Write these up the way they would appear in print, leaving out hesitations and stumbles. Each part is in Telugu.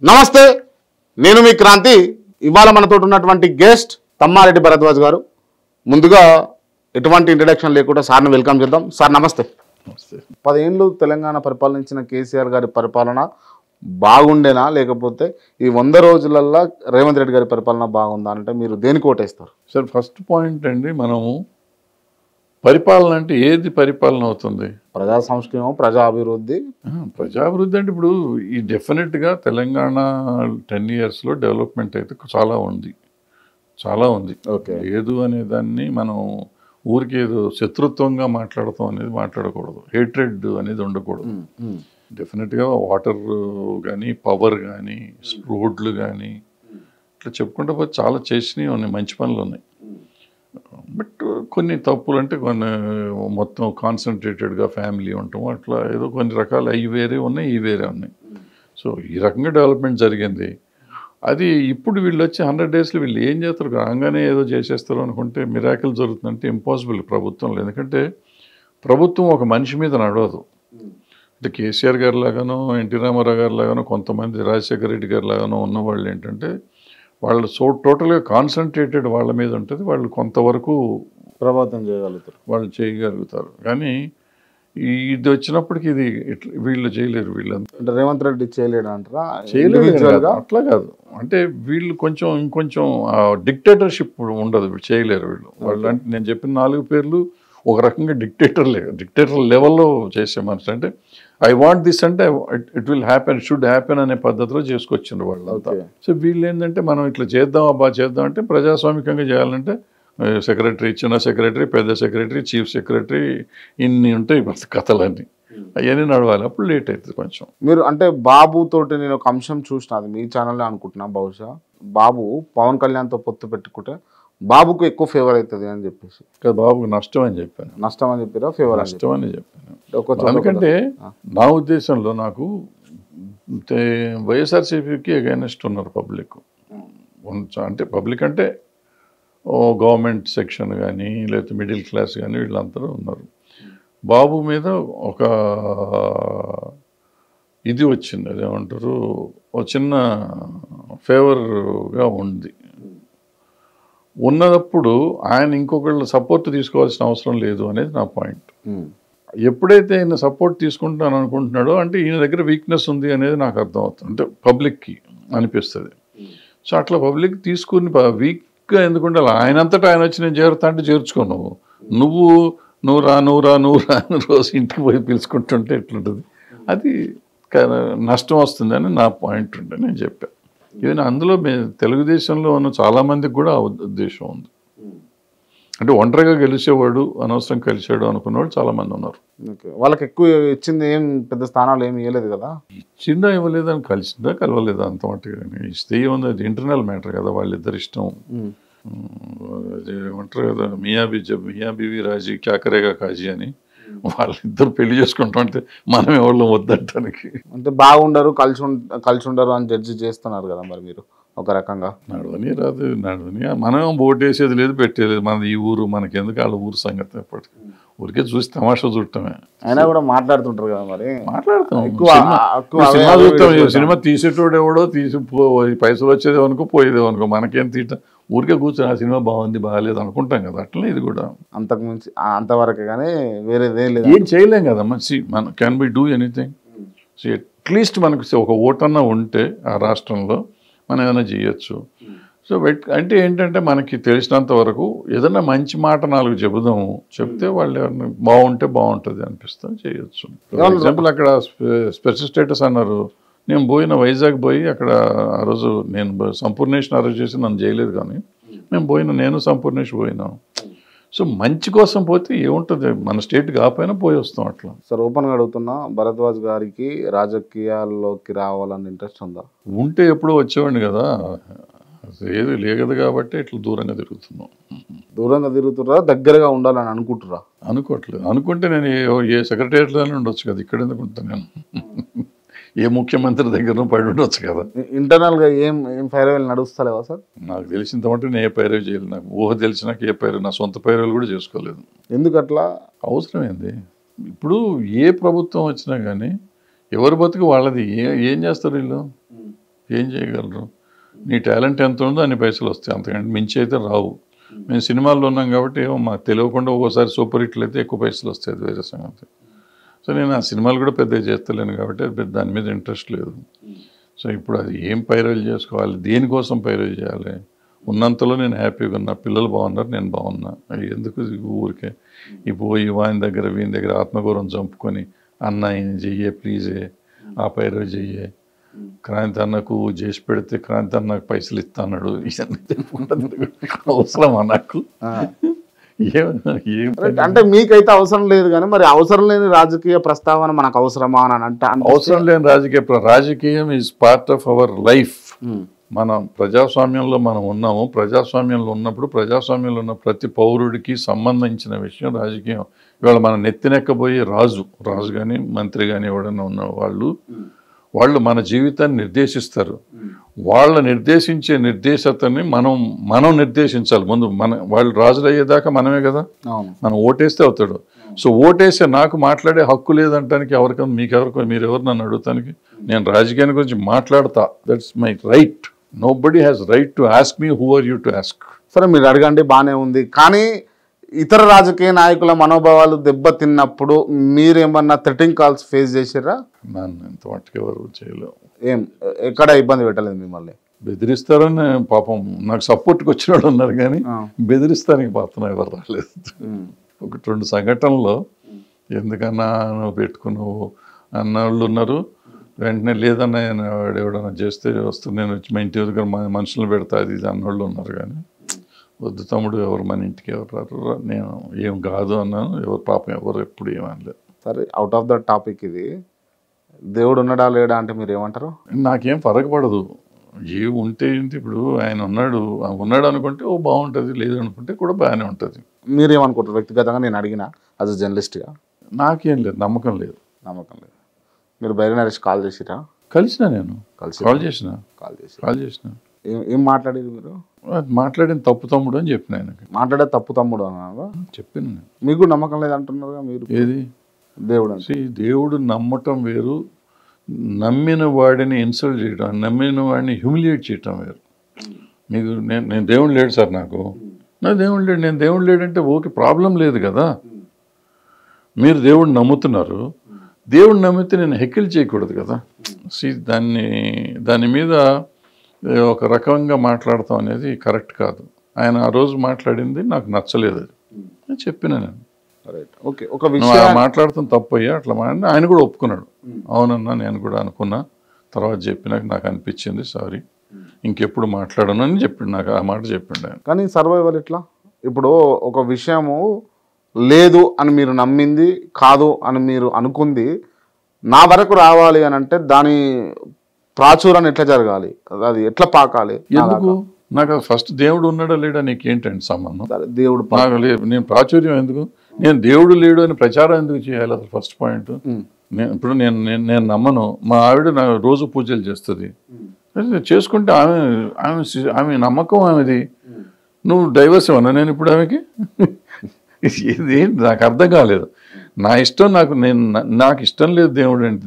నమస్తే, నేను మీ క్రాంతి. ఇవాళ మనతో ఉన్నటువంటి గెస్ట్ తమ్మారెడ్డి భరద్వాజ్ గారు. ముందుగా ఎటువంటి ఇంట్రడక్షన్ లేకుండా సార్ని వెల్కమ్ చేద్దాం. సార్ నమస్తే. 10 ఏళ్ళు తెలంగాణ పరిపాలించిన కేసీఆర్ గారి పరిపాలన బాగుండేనా, లేకపోతే ఈ 100 రోజులల్లో రేవంత్ రెడ్డి గారి పరిపాలన బాగుందా అంటే మీరు దేనికి ఓటేస్తారు? సార్, ఫస్ట్ పాయింట్ అండి, మనము పరిపాలన అంటే ఏది పరిపాలన అవుతుంది? ప్రజా సంక్షేమం, ప్రజా అభివృద్ధి. ప్రజాభివృద్ధి అంటే ఇప్పుడు ఈ డెఫినెట్గా తెలంగాణ 10 yearsలో డెవలప్మెంట్ అయితే చాలా ఉంది. ఓకే. లేదు అనే దాన్ని మనం ఊరికి ఏదో శత్రుత్వంగా మాట్లాడతాం అనేది మాట్లాడకూడదు. హేట్రెడ్ అనేది ఉండకూడదు. డెఫినెట్గా వాటర్ కానీ, పవర్ కానీ, రోడ్లు కానీ ఇట్లా చెప్పుకుంటే పోతే చాలా చేసినవి ఉన్నాయి, మంచి పనులు ఉన్నాయి. బట్ కొన్ని తప్పులు అంటే కొన్ని మొత్తం కాన్సన్ట్రేటెడ్గా ఫ్యామిలీ ఉండటం అట్లా ఏదో కొన్ని రకాలు అవి వేరే ఉన్నాయి, ఇవి వేరే ఉన్నాయి. సో ఈ రకంగా డెవలప్మెంట్ జరిగింది. అది ఇప్పుడు వీళ్ళు వచ్చి 100 daysలో వీళ్ళు ఏం చేస్తారు? రాగానే ఏదో చేసేస్తారు అనుకుంటే మిరాకిల్ జరుగుతుందంటే ఇంపాసిబుల్ ప్రభుత్వంలో. ఎందుకంటే ప్రభుత్వం ఒక మనిషి మీద నడవదు. అంటే కేసీఆర్ గారి లాగానో, ఎన్టీ రామారావు గారి లాగానో, కొంతమంది రాజశేఖర రెడ్డి గారి లాగానో ఉన్నవాళ్ళు ఏంటంటే వాళ్ళు టోటల్గా కాన్సన్ట్రేటెడ్ వాళ్ళ మీద ఉంటుంది. వాళ్ళు కొంతవరకు ప్రభావితం వాళ్ళు చేయగలుగుతారు. కానీ ఇది వచ్చినప్పటికీ ఇది వీళ్ళు చేయలేరు. వీళ్ళంతా అంటే రేవంత్ రెడ్డి చేయలేడు అంటారా? చేయలేరు, అట్లా కాదు. అంటే వీళ్ళు ఇంకొంచెం డిక్టేటర్షిప్ ఉండదు, చేయలేరు వీళ్ళు. వాళ్ళు అంటే నేను చెప్పిన 4 పేర్లు ఒక రకంగా డిక్టేటర్ లెవెల్లో చేసే మనిషి. అంటే ఐ వాంట్ దిస్ అంటే it will happen, should happen అనే పద్ధతిలో చేసుకొచ్చిండ్రు వాళ్ళంతా. సో వీళ్ళు ఏంటంటే మనం ఇట్లా చేద్దాం అంటే ప్రజాస్వామికంగా చేయాలంటే సెక్రటరీ, చిన్న సెక్రటరీ, పెద్ద సెక్రటరీ, చీఫ్ సెక్రటరీ, ఇన్ని ఉంటాయి కథలన్నీ. అవన్నీ నడవాలి. అప్పుడు లేట్ అవుతుంది కొంచెం. మీరు అంటే బాబు తోటి నేను ఒక అంశం చూసిన, అది మీ ఛానల్లో అనుకుంటున్నా. బహుశా బాబు పవన్ కళ్యాణ్తో పొత్తు పెట్టుకుంటే బాబుకు ఎక్కువ ఫేవర్ అవుతుంది అని చెప్పేసి. బాబుకు నష్టం అని చెప్పాను. నష్టం అని చెప్పారా? ఫేవర్ నష్టం అని చెప్పాను. ఎందుకంటే నా ఉద్దేశంలో నాకు వైఎస్ఆర్సీపీకి అగైనెస్ట్ ఉన్నారు పబ్లిక్. అంటే పబ్లిక్ అంటే గవర్నమెంట్ సెక్షన్ కానీ, లేకపోతే మిడిల్ క్లాస్ కానీ వీళ్ళందరూ ఉన్నారు. బాబు మీద ఒక ఇది వచ్చింది, అదేమంటారు, ఒక చిన్న ఫేవర్గా ఉన్నప్పుడు ఆయన ఇంకొకళ్ళు సపోర్ట్ తీసుకోవాల్సిన అవసరం లేదు అనేది నా పాయింట్. ఎప్పుడైతే ఈయన సపోర్ట్ తీసుకుంటాను అనుకుంటున్నాడో అంటే ఈయన దగ్గర వీక్నెస్ ఉంది అనేది నాకు అర్థం అవుతుంది. అంటే పబ్లిక్కి అనిపిస్తుంది. సో అట్లా పబ్లిక్ తీసుకుని వీక్గా ఎందుకుంటే ఆయనంతటా ఆయన వచ్చి నేను చేరుతా అంటే చేర్చుకున్నావు. నువ్వు రా అని రోజు ఇంటికి పోయి పిలుచుకుంటుంటే ఎట్లుంటుంది? అది నష్టం వస్తుందని నా పాయింట్ ఉంటే నేను చెప్పాను. ఈవెన్ అందులో తెలుగుదేశంలో ఉన్న చాలామందికి కూడా ఆ ఉద్దేశం ఉంది. అంటే ఒంటరిగా గెలిచేవాడు, అనవసరం కలిసాడు అనుకున్నవాడు చాలామంది ఉన్నారు. వాళ్ళకి ఎక్కువ ఇచ్చింది ఏం పెద్ద స్థానాలు ఏమి ఇవ్వలేదు కదా? ఇచ్చిందా ఇవ్వలేదని, కలిసిందా కలవలేదా అంత మట్టుగా ఇస్తే ఏముంది, అది ఇంటర్నల్ మ్యాటర్ కదా, వాళ్ళిద్దరు ఇష్టం. ఏమంటారు కదా, మియా బీవీ రాజీ క్యాకరేగా కాజీ అని. వాళ్ళిద్దరు పెళ్లి చేసుకుంటుంటే మనం ఎవరు వద్దంటానికి. అంటే బాగుండరు, కలిసి ఉండరు అని జడ్జి చేస్తున్నారు కదా మరి మీరు ఒక రకంగా. నడవని మనం ఓటు వేసేది లేదు, పెట్టేది మనది ఈ ఊరు, మనకెందుకు వాళ్ళ ఊరు సంగతి. ఎప్పటికీ ఊరికే చూసి తమాషా చూడటమే. అయినా కూడా మాట్లాడుతుంటారు కదా మరి. మాట్లాడతాం, సినిమా చూస్తాం. సినిమా తీసేటోడు ఎవడో పైసలు వచ్చేది అనుకో, పోయేదే అనుకో, మనకేం తీట. ఊరికే కూర్చొని ఆ సినిమా బాగుంది బాగాలేదు అనుకుంటాం కదా. అట్లనే ఇది కూడా అంతకుమించి అంతవరకే, కానీ వేరేదే లేదు, ఏం చేయలేం కదా. మన can be do anything. So at least మనకు ఒక ఓటన్నా ఉంటే ఆ రాష్ట్రంలో మనం ఏమైనా చేయొచ్చు. సో అంటే ఏంటంటే మనకి తెలిసినంత వరకు ఏదైనా మంచి మాట 4 చెప్తే వాళ్ళు ఎవరైనా బాగుంటే బాగుంటుంది అనిపిస్తుంది, చేయొచ్చు. ఫర్ ఎగ్జాంపుల్ అక్కడ స్పెషల్ స్టేటస్ అన్నారు. నేను వైజాగ్ పోయి అక్కడ ఆ రోజు నేను సంపూర్ణేష్ని అరెస్ట్ చేసి నన్ను చేయలేదు, కానీ నేను సంపూర్ణేష్ పోయినాను. సో మంచి కోసం పోతే ఏముంటుంది, మన స్టేట్ కాకపోయినా పోయి వస్తాం అట్లా. సార్ ఓపెన్గా అడుగుతున్నా, భరద్వాజ్ గారికి రాజకీయాల్లోకి రావాలని ఇంట్రెస్ట్ ఉందా? ఉంటే ఎప్పుడో వచ్చేవాడిని కదా, ఏది లేదు కాబట్టి ఇట్లా దూరంగా తిరుగుతున్నాం. దూరంగా తిరుగుతుర్రా, దగ్గరగా ఉండాలని అనుకుంటురా? అనుకోవట్లేదు. అనుకుంటే నేను ఏ సెక్రటేరియట్లోనే ఉండొచ్చు కదా, ఇక్కడ ఎందుకు ఉంటాను నేను? ఏ ముఖ్యమంత్రి దగ్గర పడి ఉండొచ్చు కదా. ఇంటర్నల్గా ఏం పైరవీలు నడుస్తలేవా సార్? నాకు తెలిసినంత మటు నేను ఏ పైరవి చేయలేదు. నాకు ఊహ తెలిసినాక ఏ పైరవి, నా సొంత పైరవులు కూడా చేసుకోలేదు. ఎందుకు అట్లా? అవసరం ఏంది? ఇప్పుడు ఏ ప్రభుత్వం వచ్చినా కానీ ఎవరి బతుకు వాళ్ళది. ఏం చేస్తారు వీళ్ళు? ఏం చేయగలరు? నీ టాలెంట్ ఎంత ఉందో అన్ని పైసలు వస్తాయి, అంతకంటే మించి అయితే రావు. మేము సినిమాల్లో ఉన్నాం కాబట్టి ఏమో మాకు తెలియకుండా ఒక్కోసారి సూపర్ హిట్లు అయితే ఎక్కువ పైసలు వస్తాయి, అది వేరే సంగతి. సో నేను ఆ సినిమాలు కూడా పెద్దగా చేస్తలేను కాబట్టి దాని మీద ఇంట్రెస్ట్ లేదు. సో ఇప్పుడు అది ఏం పైరల్ చేసుకోవాలి, దేనికోసం పైరల్ చేయాలి? ఉన్నంతలో నేను హ్యాపీగా ఉన్నా, పిల్లలు బాగున్నారు, నేను బాగున్నా. ఎందుకు ఊరికే పోయి వాని దగ్గర వీని దగ్గర ఆత్మగౌరవం చంపుకొని అన్న ఈయన చెయ్యే ప్లీజే, ఆ పైరల్ చెయ్యే, క్రాంతి అన్నకు చేసి పెడితే క్రాంతి అన్నకు పైసలు ఇస్తా అన్నాడు, ఇవన్నీ చెప్పుకుంటుంది. అవసరమా నాకు? అంటే మీకైతే అవసరం లేదు, కానీ మరి అవసరం లేని రాజకీయ ప్రస్తావన మనకు అవసరమా అని అంటే అవసరం లేని రాజకీయం is part of our life. మనం ప్రజాస్వామ్యంలో మనం ఉన్నాము. ప్రజాస్వామ్యంలో ఉన్నప్పుడు ప్రజాస్వామ్యంలో ఉన్న ప్రతి పౌరుడికి సంబంధించిన విషయం రాజకీయం. ఇవాళ మనం నెత్తినెక్కబోయే రాజు కానీ మంత్రి కానీ ఎవడన్నా ఉన్న వాళ్ళు మన జీవితాన్ని నిర్దేశిస్తారు. వాళ్ళ నిర్దేశించే నిర్దేశతని మనం నిర్దేశించాలి ముందు. వాళ్ళు రాజులు అయ్యేదాకా మనమే కదా, మనం ఓటేస్తే అవుతాడు. సో ఓటేస్తే నాకు మాట్లాడే హక్కు లేదంటానికి ఎవరికన్నా మీరెవరు నన్ను అడుగుతానికి? నేను రాజకీయాన్ని గురించి మాట్లాడతా, that's my right. Nobody has right to ask me who are you to ask. సరే మీరు అడగండి, బాగానే ఉంది. కానీ ఇతర రాజకీయ నాయకుల మనోభావాలు దెబ్బతిన్నప్పుడు మీరేమన్నా థ్రెటింగ్ కాల్స్ ఫేస్ చేసిర్రా? నన్ను ఎంత మట్టుకు ఎవరు చేయలేవు. ఎక్కడ ఇబ్బంది పెట్టలేదు మిమ్మల్ని? బెదిరిస్తారని పాపం నాకు సపోర్ట్కి వచ్చిన వాళ్ళు ఉన్నారు, కానీ బెదిరిస్తానికి మాత్రం ఎవరు రాలేదు. 1-2 సంఘటనలో ఎందుకన్నా నువ్వు పెట్టుకున్నావు అన్న వాళ్ళు ఉన్నారు. వెంటనే లేదన్నా వాడు ఎవడన్నా చేస్తే వస్తుంది, నేను వచ్చి మా ఇంటి దగ్గర మనుషులు పెడతా అది ఇది అన్నోళ్ళు ఉన్నారు. కానీ వద్దు తమ్ముడు, ఎవరు మన ఇంటికి ఎవరు రారు, నేను ఏం కాదు అన్నాను. ఎవరు పాపం ఎవరు ఎప్పుడు ఏమనలేదు. సరే, అవుట్ ఆఫ్ ద టాపిక్ ఇది. దేవుడు ఉన్నాడా లేడా అంటే మీరు ఏమంటారు? నాకేం ఫరక్ పడదు, ఏ ఉంటే ఏంటి. ఇప్పుడు ఆయన ఉన్నాడు అనుకుంటే ఓ బాగుంటుంది, లేదు అనుకుంటే కూడా బాగానే ఉంటుంది. మీరేమనుకుంటారు వ్యక్తిగతంగా? నేను అడిగిన యాజ్ అ జర్నలిస్ట్గా. నాకేం లేదు, నమ్మకం లేదు. మీరు బైరి నరేష్ కాల్ చేసిరా? కలిసిన, నేను కాల్ చేసిన. ఏం మాట్లాడేది మీరు? మాట్లాడిన తప్పు తమ్ముడు అని చెప్పిన ఆయనకి. మాట్లాడే తప్పు తమ్ముడు అన్నా చెప్పిన. మీకు నమ్మకం లేదంటున్నారుగా మీరు. ఏది దేవుడు? దేవుడు నమ్మటం వేరు, నమ్మిన వాడిని ఇన్సల్ట్ చేయడం, నమ్మిన వాడిని హ్యూమిలియేట్ చేయటం వేరు. మీకు నేను దేవుడు లేడు సార్, నాకు దేవుడు లేడు, నేను దేవుడు లేడంటే ఓకే, ప్రాబ్లం లేదు కదా. మీరు దేవుడిని నమ్ముతున్నారు, దేవుడిని నమ్మితే నేను హెక్కిల్ చేయకూడదు కదా. దాని మీద ఒక రకంగా మాట్లాడతాం అనేది కరెక్ట్ కాదు. ఆయన ఆ రోజు మాట్లాడింది నాకు నచ్చలేదు, అది చెప్పిన నేను. ఓకే, ఒక విషయం మాట్లాడతాం తప్పయ్యా అట్లా ఆయన కూడా ఒప్పుకున్నాడు. అవునన్నా నేను కూడా అనుకున్నా, తర్వాత చెప్పినాక నాకు అనిపించింది, సారీ ఇంకెప్పుడు మాట్లాడను అని చెప్పిండు నాకు. ఆ మాట చెప్పిండు ఆయన. కానీ సర్వైవల్ ఎట్లా? ఇప్పుడు ఒక విషయము లేదు అని మీరు నమ్మింది, కాదు అని మీరు అనుకుంది నా వరకు రావాలి అని అంటే దాని ప్రాచుర్యం ఎట్లా జరగాలి, అది ఎట్లా పాకాలి? ఎందుకు నాకు ఫస్ట్ దేవుడు ఉన్నాడా లేడా నీకేంటండి సంబంధం? దేవుడు నాకు లేదు, నేను ప్రాచుర్యం ఎందుకు? నేను దేవుడు లేడు అని ప్రచారం ఎందుకు చేయాలి? అసలు ఫస్ట్ పాయింట్. ఇప్పుడు నేను నమ్మను. మా ఆవిడ నా రోజు పూజలు చేస్తుంది, చేసుకుంటే ఆమె నమ్మకం ఆమెది. నువ్వు డైవర్స్ ఇవ్వనా నేను ఇప్పుడు ఆమెకి? ఇది నాకు అర్థం కాలేదు. నా ఇష్టం, నాకు ఇష్టం లేదు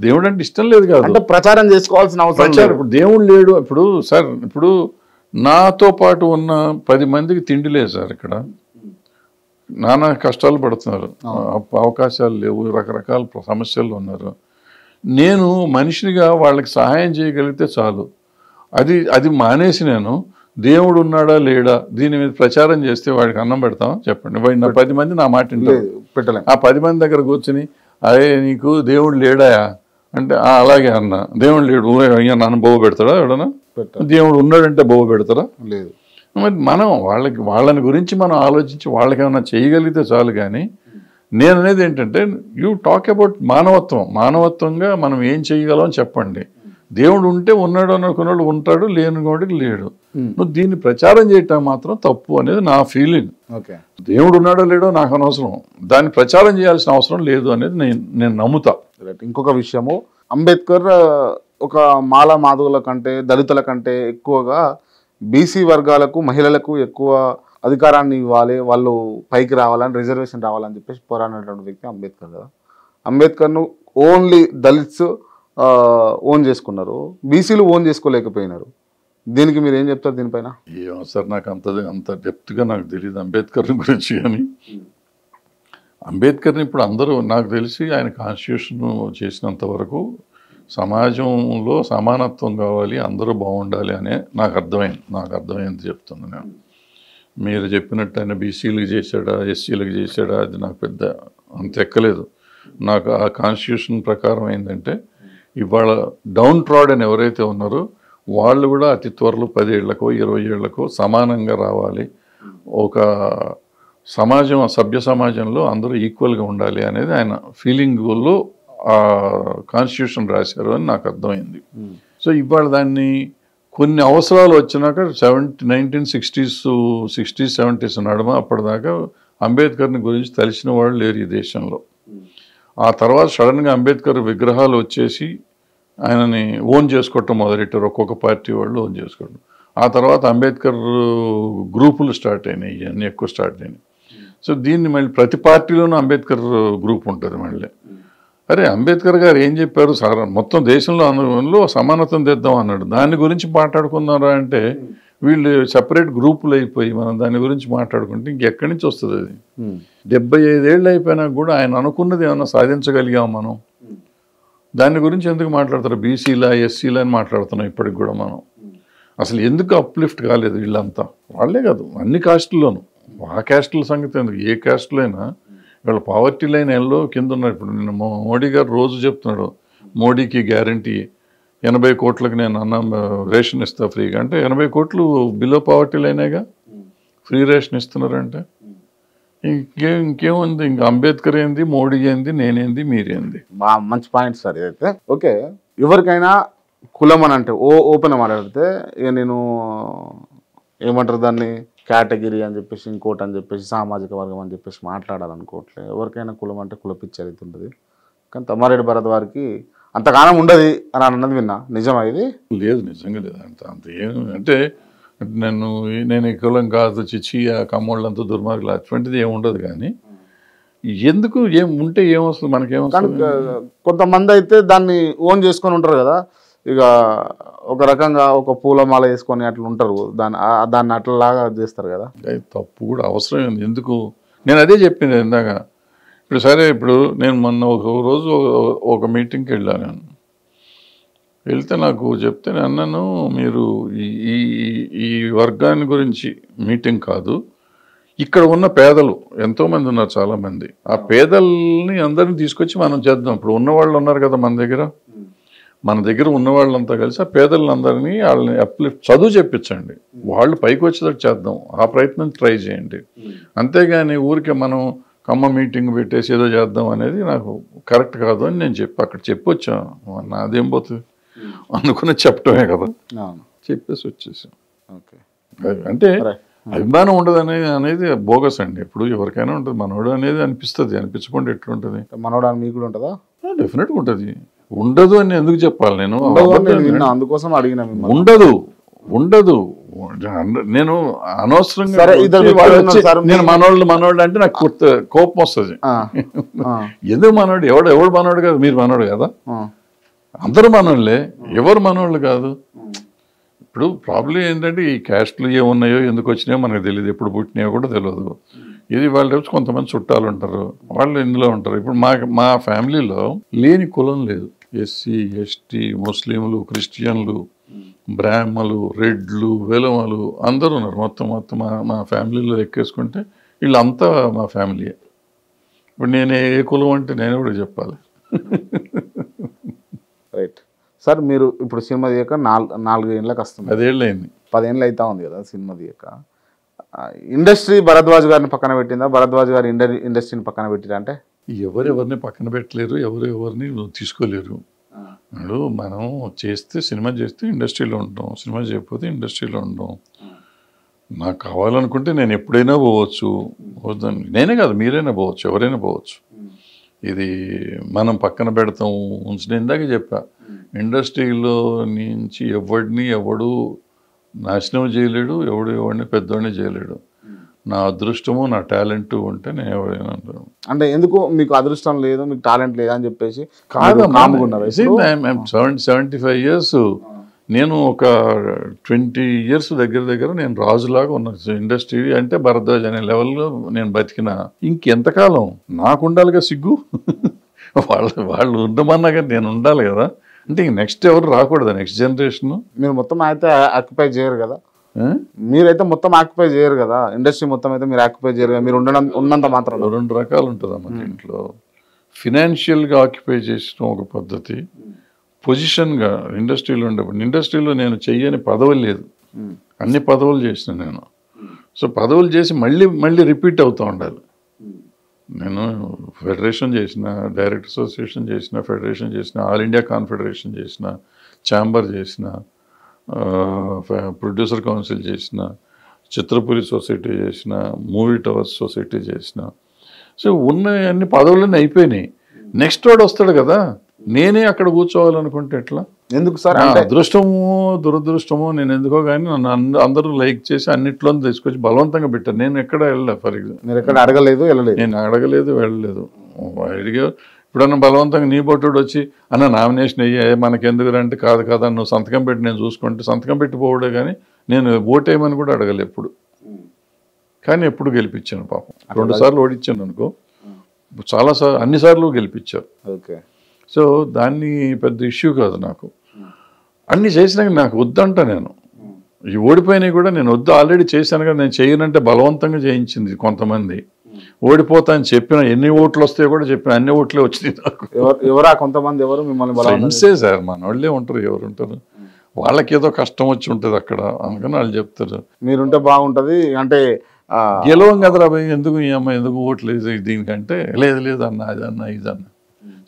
దేవుడు అంటే ఇష్టం లేదు కాదు, అంటే ప్రచారం చేసుకోవాల్సిన అవసరం. ఇప్పుడు దేవుడు లేడు. ఇప్పుడు సార్, ఇప్పుడు నాతో పాటు ఉన్న 10 మందికి తిండి లేదు సార్, ఇక్కడ నానా కష్టాలు పడుతున్నారు, అవకాశాలు లేవు, రకరకాల సమస్యలు ఉన్నారు. నేను మనిషినిగా వాళ్ళకి సహాయం చేయగలిగితే చాలు. అది మానేసి నేను దేవుడు ఉన్నాడా లేడా దీని మీద ప్రచారం చేస్తే వాడికి అన్నం పెడతాం చెప్పండి? వాడి 10 మంది నా మాట పెట్టలేం. ఆ 10 మంది దగ్గర కూర్చుని అరే నీకు దేవుడు లేడాయా అంటే అలాగే అన్న, దేవుడు లేడు అయ్యా నన్ను బొవ్వ పెడతాడా ఎవడన్నా? దేవుడు ఉన్నాడంటే బొవ్వ పెడతారా? లేదు. మరి మనం వాళ్ళని గురించి మనం ఆలోచించి వాళ్ళకి ఏమైనా చేయగలిగితే చాలు. కానీ నేను అనేది ఏంటంటే యూ టాక్ అబౌట్ మానవత్వంగా మనం ఏం చేయగలం చెప్పండి. దేవుడు ఉంటే ఉన్నాడు అనుకున్నాడు ఉంటాడు, లేని వాడికి లేడు. నువ్వు దీన్ని ప్రచారం చేయటం మాత్రం తప్పు అనేది నా ఫీలింగ్. దేవుడు ఉన్నాడో లేడో నాకు అనవసరం, దాన్ని ప్రచారం చేయాల్సిన అవసరం లేదు అనేది నేను నమ్ముతా. ఇంకొక విషయము, అంబేద్కర్ ఒక మాల మాధవుల కంటే దళితుల కంటే ఎక్కువగా బీసీ వర్గాలకు మహిళలకు ఎక్కువ అధికారాన్ని ఇవ్వాలి, వాళ్ళు పైకి రావాలని, రిజర్వేషన్ రావాలని చెప్పేసి పోరాడినటువంటి వ్యక్తి అంబేద్కర్ కదా. అంబేద్కర్ను ఓన్లీ దళిత్స్ ఓన్ చేసుకున్నారు, బీసీలు ఓన్ చేసుకోలేకపోయినారు. దీనికి మీరు ఏం చెప్తారు దీనిపైన? ఏమో సార్, నాకు అంత డెప్త్గా నాకు తెలియదు అంబేద్కర్ గురించి. కానీ అంబేద్కర్ని ఇప్పుడు అందరూ నాకు తెలిసి ఆయన కాన్స్టిట్యూషన్ చేసినంత వరకు సమాజంలో సమానత్వం కావాలి, అందరూ బాగుండాలి అనే నాకు అర్థమైంది చెప్తుంది నేను. మీరు చెప్పినట్టు ఆయన బీసీలకు చేశాడా ఎస్సీలకు చేశాడా అది నాకు పెద్ద అంత ఎక్కలేదు. నాకు ఆ కాన్స్టిట్యూషన్ ప్రకారం ఏంటంటే ఇవాళ డౌన్ ట్రాడన్ ఎవరైతే ఉన్నారో వాళ్ళు కూడా అతి త్వరలో 10 ఏళ్లకో 20 ఏళ్లకో సమానంగా రావాలి, ఒక సమాజం సభ్య సమాజంలో అందరూ ఈక్వల్గా ఉండాలి అనేది ఆయన ఫీలింగ్లో ఆ కాన్స్టిట్యూషన్ రాశారు అని నాకు అర్థమైంది. సో ఇవాళ దాన్ని కొన్ని అవసరాలు వచ్చినాక 1960s 70s నడుమ అప్పటిదాకా అంబేద్కర్ని గురించి తెలిసిన వాళ్ళు లేరు ఈ దేశంలో. ఆ తర్వాత సడన్గా అంబేద్కర్ విగ్రహాలు వచ్చేసి ఆయనని ఓన్ చేసుకోవటం మొదలెట్టారు, ఒక్కొక్క పార్టీ వాళ్ళు ఓన్ చేసుకోవడం. ఆ తర్వాత అంబేద్కర్ గ్రూపులు స్టార్ట్ అయినాయి, ఇవన్నీ ఎక్కువ స్టార్ట్ అయినాయి. సో దీన్ని మళ్ళీ ప్రతి పార్టీలోనూ అంబేద్కర్ గ్రూప్ ఉంటుంది మళ్ళీ. అరే అంబేద్కర్ గారు ఏం చెప్పారు సార్, మొత్తం దేశంలో సమానత్వం తెద్దాం అన్నాడు, దాని గురించి మాట్లాడుకున్నారా అంటే వీళ్ళు సెపరేట్ గ్రూపులు అయిపోయి మనం దాని గురించి మాట్లాడుకుంటే ఇంకెక్కడి నుంచి వస్తుంది అది? 75 ఏళ్ళు అయిపోయినా కూడా ఆయన అనుకున్నది ఏమన్నా సాధించగలిగాం మనం? దాని గురించి ఎందుకు మాట్లాడతారు? బీసీలా ఎస్సీలా అని మాట్లాడుతున్నాం ఇప్పటికి కూడా మనం. అసలు ఎందుకు అప్లిఫ్ట్ కాలేదు వీళ్ళంతా? వాళ్ళే కాదు అన్ని కాస్టుల్లోనూ. ఆ క్యాస్టుల సంగతి ఎందుకు, ఏ క్యాస్టులో అయినా వీళ్ళ పావర్టీ లైన్ ఎల్లో కింద ఉన్నారు. ఇప్పుడు నేను మోడీ గారు రోజు చెప్తున్నాడు, మోడీకి గ్యారంటీ 80 కోట్లకు నేను అన్నం రేషన్ ఇస్తా ఫ్రీగా అంటే 80 కోట్లు బిలో పావర్టీ లైనేగా ఫ్రీ రేషన్ ఇస్తున్నారంటే ఇంకేముంది? ఇంకా అంబేద్కర్ ఏంది, మోడీ ఏంది, నేనేంది, మీరేంది? మంచి పాయింట్ సార్ ఇదైతే. ఓకే, ఎవరికైనా కులం అని అంటే ఓపెన్ మాట్లాడితే ఇక నేను ఏమంటారు దాన్ని కేటగిరీ అని చెప్పేసి ఇంకోటి అని చెప్పేసి సామాజిక వర్గం అని చెప్పేసి మాట్లాడాలనుకోవట్లే. ఎవరికైనా కులం అంటే కులపిచ్చి అయితే ఉంటుంది. కానీ తమ్మారెడ్డి భరత్ వారికి అంతగానం ఉండదు అని అన్నది విన్నా, నిజమా ఇది? లేదు, నిజంగా లేదు. అంత ఏం అంటే నేను ఈ కులం కాదు, చిచ్చి ఆ కమ్మోళ్ళంతా దుర్మార్గులు అటువంటిది ఏమి ఉండదు. కానీ ఎందుకు ఏం ఉంటే ఏమొస్తుంది మనకేమొస్తుంది? కొంతమంది అయితే దాన్ని ఓన్ చేసుకొని ఉంటారు కదా, ఇక ఒక రకంగా ఒక పూలమాల వేసుకొని అట్లా ఉంటారు, దాన్ని అట్లాగా చేస్తారు కదా. తప్పు కూడా అవసరం ఎందుకు? నేను అదే చెప్పింది ఇందాక. ఇప్పుడు సరే, ఇప్పుడు నేను మొన్న ఒక రోజు ఒక మీటింగ్కి వెళ్ళాను. వెళ్తే నాకు చెప్తే అన్నాను, మీరు ఈ వర్గాన్ని గురించి మీటింగ్ కాదు, ఇక్కడ ఉన్న పేదలు ఎంతోమంది ఉన్నారు, చాలామంది. ఆ పేదల్ని అందరిని తీసుకొచ్చి మనం చేద్దాం. ఇప్పుడు ఉన్నవాళ్ళు ఉన్నారు కదా మన దగ్గర ఉన్నవాళ్ళంతా కలిసి ఆ పేదలందరినీ వాళ్ళని అప్లిఫ్ట్ చదువు చెప్పించండి, వాళ్ళు పైకి వచ్చేటట్టు చేద్దాం, ఆ ప్రయత్నం ట్రై చేయండి. అంతేగాని ఊరికే మనం కమ్మ మీటింగ్ పెట్టేసి ఏదో చేద్దాం అనేది నాకు కరెక్ట్ కాదు అని నేను అక్కడ చెప్పొచ్చాను. నాదేం పోతుంది అనుకుని చెప్పటమే కదా, చెప్పేసి వచ్చేసాం. అంటే అభిమానం ఉండదు అనేది బోగస్ అండి. ఎప్పుడు ఎవరికైనా ఉంటుంది, మనోడు అనేది అనిపిస్తుంది, అనిపించకుండా ఎట్లుంటుంది? మనోడు అని మీకు కూడా ఉంటుందా? డెఫినెట్గా ఉంటుంది. ఉండదు అని ఎందుకు చెప్పాలి? నేను అందుకోసం అడిగిన. ఉండదు నేను అనవసరంగా నేను మనోళ్ళు అంటే నాకు కోపం వస్తుంది. ఎందుకు మనోడు? ఎవడు మనోడు కాదు, మీరు మనోడు కదా, అందరూ మనోళ్ళే, ఎవరు మనోళ్ళు కాదు. ఇప్పుడు ప్రాబ్లం ఏంటంటే ఈ క్యాస్ట్లు ఏమున్నాయో ఎందుకు వచ్చినాయో మనకు తెలియదు, ఎప్పుడు పుట్టినాయో కూడా తెలియదు. ఇది వాళ్ళు కొంతమంది చుట్టాలు ఉంటారు, వాళ్ళు ఇందులో ఉంటారు. ఇప్పుడు మా ఫ్యామిలీలో లేని కులం లేదు. ఎస్సీ ఎస్టీ ముస్లింలు క్రిస్టియన్లు బ్రాహ్మలు రెడ్లు వెలమలు అందరూ ఉన్నారు. మొత్తం మా ఫ్యామిలీలో ఎక్కేసుకుంటే వీళ్ళంతా మా ఫ్యామిలీయే. ఇప్పుడు నేను ఏ కులం అంటే నేను కూడా చెప్పాలి. రైట్ సార్, మీరు ఇప్పుడు సినిమా తీయక 4 ఏళ్ళకి వస్తుంది, 10 ఏళ్ళు అయింది, 10 ఏళ్ళు అవుతా ఉంది కదా సినిమా తీయక. ఇండస్ట్రీ భరద్వాజ్ గారిని పక్కన పెట్టిందా, భరద్వాజ్ గారి ఇండస్ట్రీని పక్కన పెట్టిరా? అంటే ఎవరెవరిని పక్కన పెట్టలేరు, ఎవరెవరిని తీసుకోలేరు. ఇప్పుడు మనం సినిమా చేస్తే ఇండస్ట్రీలో ఉంటాం, సినిమా చేయకపోతే ఇండస్ట్రీలో ఉంటాం. నాకు కావాలనుకుంటే నేను ఎప్పుడైనా పోవచ్చు, నేనే కాదు మీరైనా పోవచ్చు, ఎవరైనా పోవచ్చు. ఇది మనం పక్కన పెడతాం ఉంచిన. ఇందాక చెప్పా, ఇండస్ట్రీలో నుంచి ఎవడు నాశనం చేయలేడు, ఎవడిని పెద్దవాడిని చేయలేడు. నా అదృష్టము నా టాలెంట్ ఉంటే నేను ఎవరైనా అంటాను. అంటే ఎందుకు మీకు అదృష్టం లేదు, మీకు టాలెంట్ లేదు అని చెప్పేసి కాదమ్మా, ఉన్నారు? 75 years నేను ఒక 20 years దగ్గర నేను రాజులాగా ఉన్న ఇండస్ట్రీ అంటే భరద్వాజ్ అనే లెవెల్లో నేను బతికిన. ఇంకెంతకాలం నాకు ఉండాలిగా సిగ్గు. వాళ్ళు ఉండమన్నా కానీ నేను ఉండాలి కదా. అంటే ఇంక నెక్స్ట్ ఎవరు రాకూడదు, నెక్స్ట్ జనరేషన్. మీరు మొత్తం అయితే ఆక్యుపై చేయరు కదా, మీరైతే మొత్తం ఆక్యుపై చేయరు కదా, ఇండస్ట్రీ మొత్తం అయితే మీరు ఆక్యుపై చేయరు కదా, మీరు ఉన్నంత మాత్రం. 2 రకాలు ఉంటుంది అమ్మ దీంట్లో. ఫినాన్షియల్గా ఆక్యుపై చేసిన ఒక పద్ధతి, పొజిషన్గా ఇండస్ట్రీలో ఉండేప్పుడు. ఇండస్ట్రీలో నేను చెయ్యని పదవి లేదు, అన్ని పదవులు చేసిన నేను. సో పదవులు చేసి మళ్ళీ రిపీట్ అవుతూ ఉండాలి. నేను ఫెడరేషన్ చేసిన, డైరెక్టర్ అసోసియేషన్ చేసిన, ఫెడరేషన్ చేసిన, ఆల్ ఇండియా కాన్ఫెడరేషన్ చేసిన, ఛాంబర్ చేసిన, ప్రొడ్యూసర్ కౌన్సిల్ చేసిన, చిత్రపురి సొసైటీ చేసిన, మూవీ టవర్స్ సొసైటీ చేసిన. సో ఉన్న అన్ని పదవులన్నీ అయిపోయినాయి. నెక్స్ట్ వాడు వస్తాడు కదా, నేనే అక్కడ కూర్చోవాలనుకుంటే ఎట్లా? ఎందుకు సార్? అదృష్టమో దురదృష్టమో నేను ఎందుకో కానీ నన్ను అందరూ లైక్ చేసి అన్నిట్లో తీసుకొచ్చి బలవంతంగా పెట్టారు. నేను ఎక్కడ వెళ్ళలే. ఫర్ ఎగ్జాంపుల్ మీరు ఎక్కడ అడగలేదు, వెళ్ళలేదు. నేను అడగలేదు, వెళ్ళలేదు. అడిగా ఇప్పుడన్నా బలవంతంగా నీ బొట్టుడు వచ్చి అన్న నామినేషన్ అయ్యే మనకెందుకు అంటే, కాదు కదా నువ్వు సంతకం పెట్టి నేను చూసుకుంటే సంతకం పెట్టి పోవడే కానీ నేను ఓటేయమని కూడా అడగలేదు ఎప్పుడు. కానీ ఎప్పుడు గెలిపించాను పాపం. 2 సార్లు ఓడించాను అనుకో, అన్నిసార్లు గెలిపించారు. ఓకే. సో దాన్ని పెద్ద ఇష్యూ కాదు నాకు. అన్ని చేసినాక నాకు వద్దంట. నేను ఈ ఓడిపోయినాయి కూడా నేను వద్దు, ఆల్రెడీ చేశాను కదా. నేను చేయనంటే బలవంతంగా చేయించింది కొంతమంది. ఓడిపోతా అని చెప్పిన, ఎన్ని ఓట్లు వస్తాయో కూడా చెప్పిన, అన్ని ఓట్లే వచ్చినాయి నాకు. ఎవరా కొంతమంది? ఎవరు మిమ్మల్ని? ఫ్రెండ్సే సార్, మన వాళ్ళే ఉంటారు. ఎవరు ఉంటారు? వాళ్ళకి ఏదో కష్టం వచ్చి ఉంటుంది అక్కడ, అందుకని వాళ్ళు చెప్తారు మీరుంటే బాగుంటుంది అంటే. గెలవం కదరా భయ్, ఎందుకు ఈ అమ్మాయి ఎందుకు ఓట్లు దీనికంటే, లేదు అన్న అదన్నా ఇదన్నా.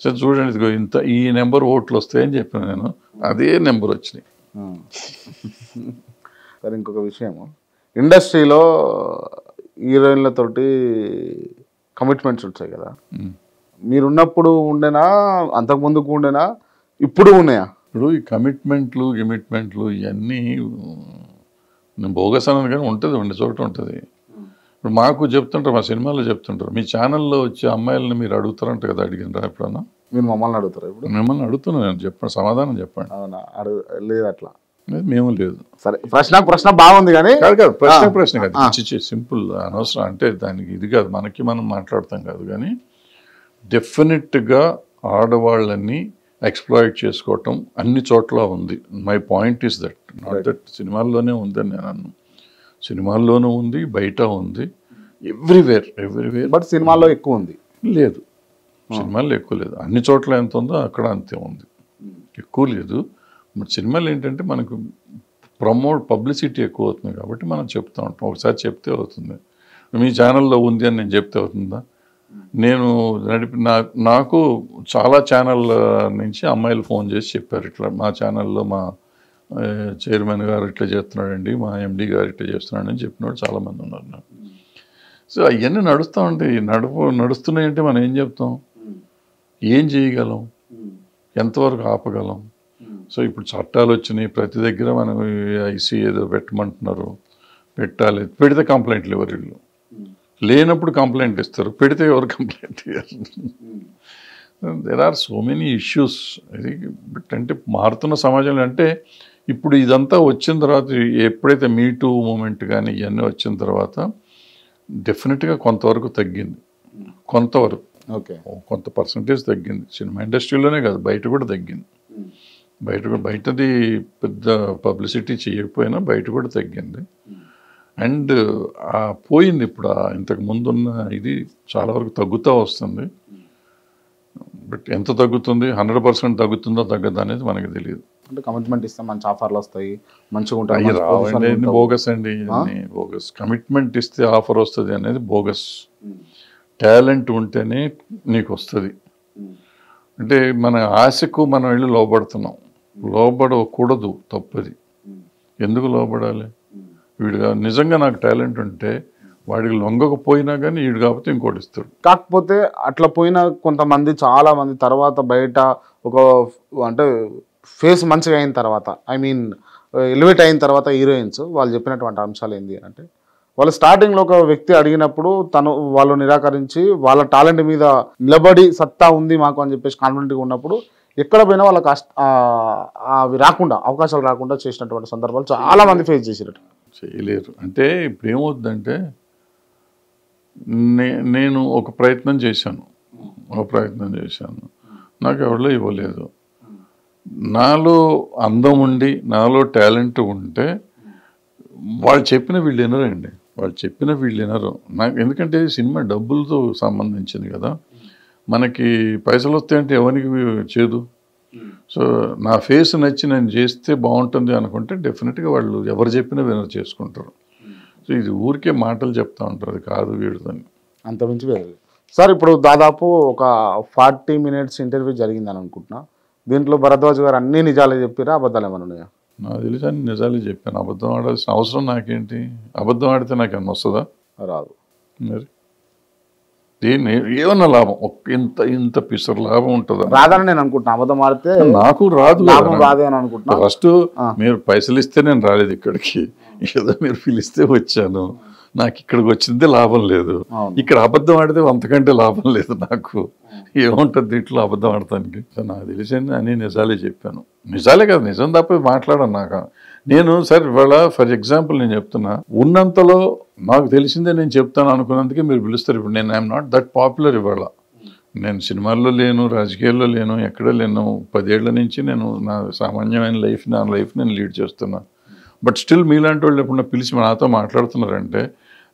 సో చూడండి ఇదిగో ఈ నెంబర్ ఓట్లు వస్తాయని చెప్పిన నేను, అదే నెంబర్ వచ్చినాయి. సరే, ఇంకొక విషయం, ఇండస్ట్రీలో హీరోయిన్లతోటి కమిట్మెంట్స్ ఉంటాయి కదా, మీరున్నప్పుడు ఉండేనా, అంతకుముందుకు ఉండేనా, ఇప్పుడు ఉన్నాయా? ఇప్పుడు ఈ కమిట్మెంట్లు ఇవన్నీ బోగస్ అన్నాను కానీ ఉంటుంది, ఉండే చోట ఉంటుంది. ఇప్పుడు మాకు చెప్తుంటారు, మా సినిమాలో చెప్తుంటారు, మీ ఛానల్లో వచ్చే అమ్మాయిలని మీరు అడుగుతారంట కదా, అడిగినరా ఎప్పుడన్నా? మీరు మమ్మల్ని అడుగుతారా? ఇప్పుడు మిమ్మల్ని అడుగుతున్నాను, నేను చెప్పండి, సమాధానం చెప్పండి. అవునా? లేదు అట్లా మేము లేదు. సరే, ప్రశ్న బాగుంది కానీ కాదు ప్రశ్న కాదు, సింపుల్, అనవసరం. అంటే దానికి ఇది కాదు, మనం మాట్లాడతాం కాదు. కానీ డెఫినెట్గా ఆడవాళ్ళని ఎక్స్ప్లాయిట్ చేసుకోవటం అన్ని చోట్ల ఉంది. My point is that, not that సినిమాల్లోనే ఉందని నేను అన్నాను. సినిమాల్లోనూ ఉంది, బయట ఉంది, ఎవ్రీవేర్. బట్ సినిమాల్లో ఎక్కువ ఉంది? లేదు, సినిమాల్లో ఎక్కువ లేదు. అన్ని చోట్ల ఎంత ఉందో అక్కడ అంతే ఉంది, ఎక్కువ లేదు. బట్ సినిమాలు ఏంటంటే మనకు పబ్లిసిటీ ఎక్కువ అవుతుంది కాబట్టి మనం చెప్తూ ఉంటాం. ఒకసారి చెప్తే అవుతుంది. మీ ఛానల్లో ఉంది అని నేను చెప్తే అవుతుందా? నేను నాకు చాలా ఛానల్ నుంచి అమ్మాయిలు ఫోన్ చేసి చెప్పారు, ఇట్లా మా ఛానల్లో మా చైర్మన్ గారు ఇట్లా చేస్తున్నాడండి, మా ఎండి గారు ఇట్లా చేస్తున్నాడని చెప్పినవాడు చాలామంది ఉన్నారు నాకు. సో అవన్నీ నడుస్తూ ఉంటాయి. నడుస్తున్నాయంటే మనం ఏం చెప్తాం, ఏం చేయగలం, ఎంతవరకు ఆపగలం? సో ఇప్పుడు చట్టాలు వచ్చినాయి, ప్రతి దగ్గర మనం ఐసీ ఏదో పెట్టమంటున్నారు, పెట్టాలి. పెడితే కంప్లైంట్లు ఎవరు? వీళ్ళు లేనప్పుడు కంప్లైంట్ ఇస్తారు, పెడితే ఎవరు కంప్లైంట్ ఇవ్వరు. There are so many issues. ఇది అంటే మారుతున్న సమాజంలో, అంటే ఇప్పుడు ఇదంతా వచ్చిన తర్వాత, ఎప్పుడైతే మీ టూ మూమెంట్ కానీ ఇవన్నీ వచ్చిన తర్వాత డెఫినెట్గా కొంతవరకు తగ్గింది. కొంతవరకు, కొంత పర్సంటేజ్ తగ్గింది. సినిమా ఇండస్ట్రీలోనే కాదు, బయట కూడా తగ్గింది. బయటది పెద్ద పబ్లిసిటీ చేయకపోయినా బయట కూడా తగ్గింది. అండ్ పోయింది ఇప్పుడు ఇంతకు ముందున్న ఇది చాలా వరకు తగ్గుతూ వస్తుంది. బట్ ఎంత తగ్గుతుంది, 100% తగ్గుతుందో తగ్గదా అనేది మనకి తెలియదు. అంటే కమిట్మెంట్ ఇస్తే మంచి ఆఫర్లు వస్తాయి, మంచిగా ఉంటాయి. రావండి, బోగస్ అండి, బోగస్. కమిట్మెంట్ ఇస్తే ఆఫర్ వస్తుంది అనేది బోగస్. టాలెంట్ ఉంటేనే నీకు వస్తుంది. అంటే మన ఆశకు మనం వెళ్ళి లోబడుతున్నాం. లోబడకూడదు, తప్పది. ఎందుకు లోబడాలి? వీడుగా నిజంగా నాకు టాలెంట్ ఉంటే వాడికి లొంగకపోయినా కానీ వీడు కాకపోతే ఇంకోటి ఇస్తాడు. కాకపోతే అట్లా పోయిన కొంతమంది, చాలా మంది తర్వాత బయట ఒక అంటే ఫేస్ మంచిగా అయిన తర్వాత, ఐ మీన్ ఎలివేట్ అయిన తర్వాత హీరోయిన్స్ వాళ్ళు చెప్పినటువంటి అంశాలు ఏంటి అంటే, వాళ్ళు స్టార్టింగ్లో ఒక వ్యక్తి అడిగినప్పుడు వాళ్ళు నిరాకరించి వాళ్ళ టాలెంట్ మీద నిలబడి సత్తా ఉంది మాకు అని చెప్పేసి కాన్ఫిడెంట్గా ఉన్నప్పుడు ఎక్కడ పోయినా వాళ్ళకి అవి రాకుండా అవకాశాలు రాకుండా చేసినటువంటి సందర్భాలు చాలా మంది ఫేస్ చేసినట్టు చేయలేరు. అంటే ఇప్పుడు ఏమవుతుందంటే నేను ఒక ప్రయత్నం చేశాను, నాకు ఎవరిలో ఇవ్వలేదు. నాలో అందం ఉండి నాలో టాలెంట్ ఉంటే వాళ్ళు చెప్పిన వీళ్ళు వినరండి, నాకు. ఎందుకంటే సినిమా డబ్బులతో సంబంధించింది కదా, మనకి పైసలు వస్తాయంటే ఎవరికి చేదు. సో నా ఫేస్ నచ్చి నేను చేస్తే బాగుంటుంది అనుకుంటే డెఫినెట్గా వాళ్ళు ఎవరు చెప్పినా వినర్ చేసుకుంటారు. సో ఇది ఊరికే మాటలు చెప్తా ఉంటారు, అది కాదు వీడుదని అంతమించి వేరే. సార్ ఇప్పుడు దాదాపు ఒక 40 minutes ఇంటర్వ్యూ జరిగిందని అనుకుంటున్నా. దీంట్లో భరద్వాజ్ గారు అన్ని నిజాలే చెప్పిరా, అబద్ధాలు ఏమైనా ఉన్నాయా? నాకు తెలిసి అన్ని నిజాలే చెప్పాను. అబద్ధం ఆడాల్సిన అవసరం నాకేంటి? అబద్ధం ఆడితే నాకు ఏమన్నా వస్తుందా? రాదు. మరి దీన్ని ఏమన్నా లాభం, ఇంత పిసర్ లాభం ఉంటుందా? రాదని నేను అనుకుంటున్నా. అబద్ధం ఆడితే నాకు రాదు, లాభం రాదే అని అనుకుంటున్నా. ఫస్ట్ మీరు పైసలు ఇస్తే నేను రాలేదు ఇక్కడికి, ఏదో మీరు పిలిస్తే వచ్చాను. నాకు ఇక్కడికి వచ్చిందే లాభం లేదు, ఇక్కడ అబద్ధం ఆడితే అంతకంటే లాభం లేదు. నాకు ఏముంటుంది దీంట్లో అబద్ధం ఆడటానికి? నాకు తెలిసింది అన్ని నిజాలే చెప్పాను. నిజాలే కదా, నిజం తప్ప మాట్లాడాను. నేను సార్ ఇవాళ ఫర్ ఎగ్జాంపుల్ నేను చెప్తున్నా, ఉన్నంతలో నాకు తెలిసిందే నేను చెప్తాను అనుకున్నందుకే మీరు పిలుస్తారు. ఇప్పుడు నేను ఐఎమ్ నాట్ దట్ పాపులర్. ఇవాళ నేను సినిమాల్లో లేను, రాజకీయాల్లో లేను, ఎక్కడ లేను. 10 ఏళ్ల నుంచి నేను నా సామాన్యమైన లైఫ్ నేను లీడ్ చేస్తున్నా. బట్ స్టిల్ మీలాంటి వాళ్ళు ఎప్పుడన్నా పిలిచి నాతో మాట్లాడుతున్నారంటే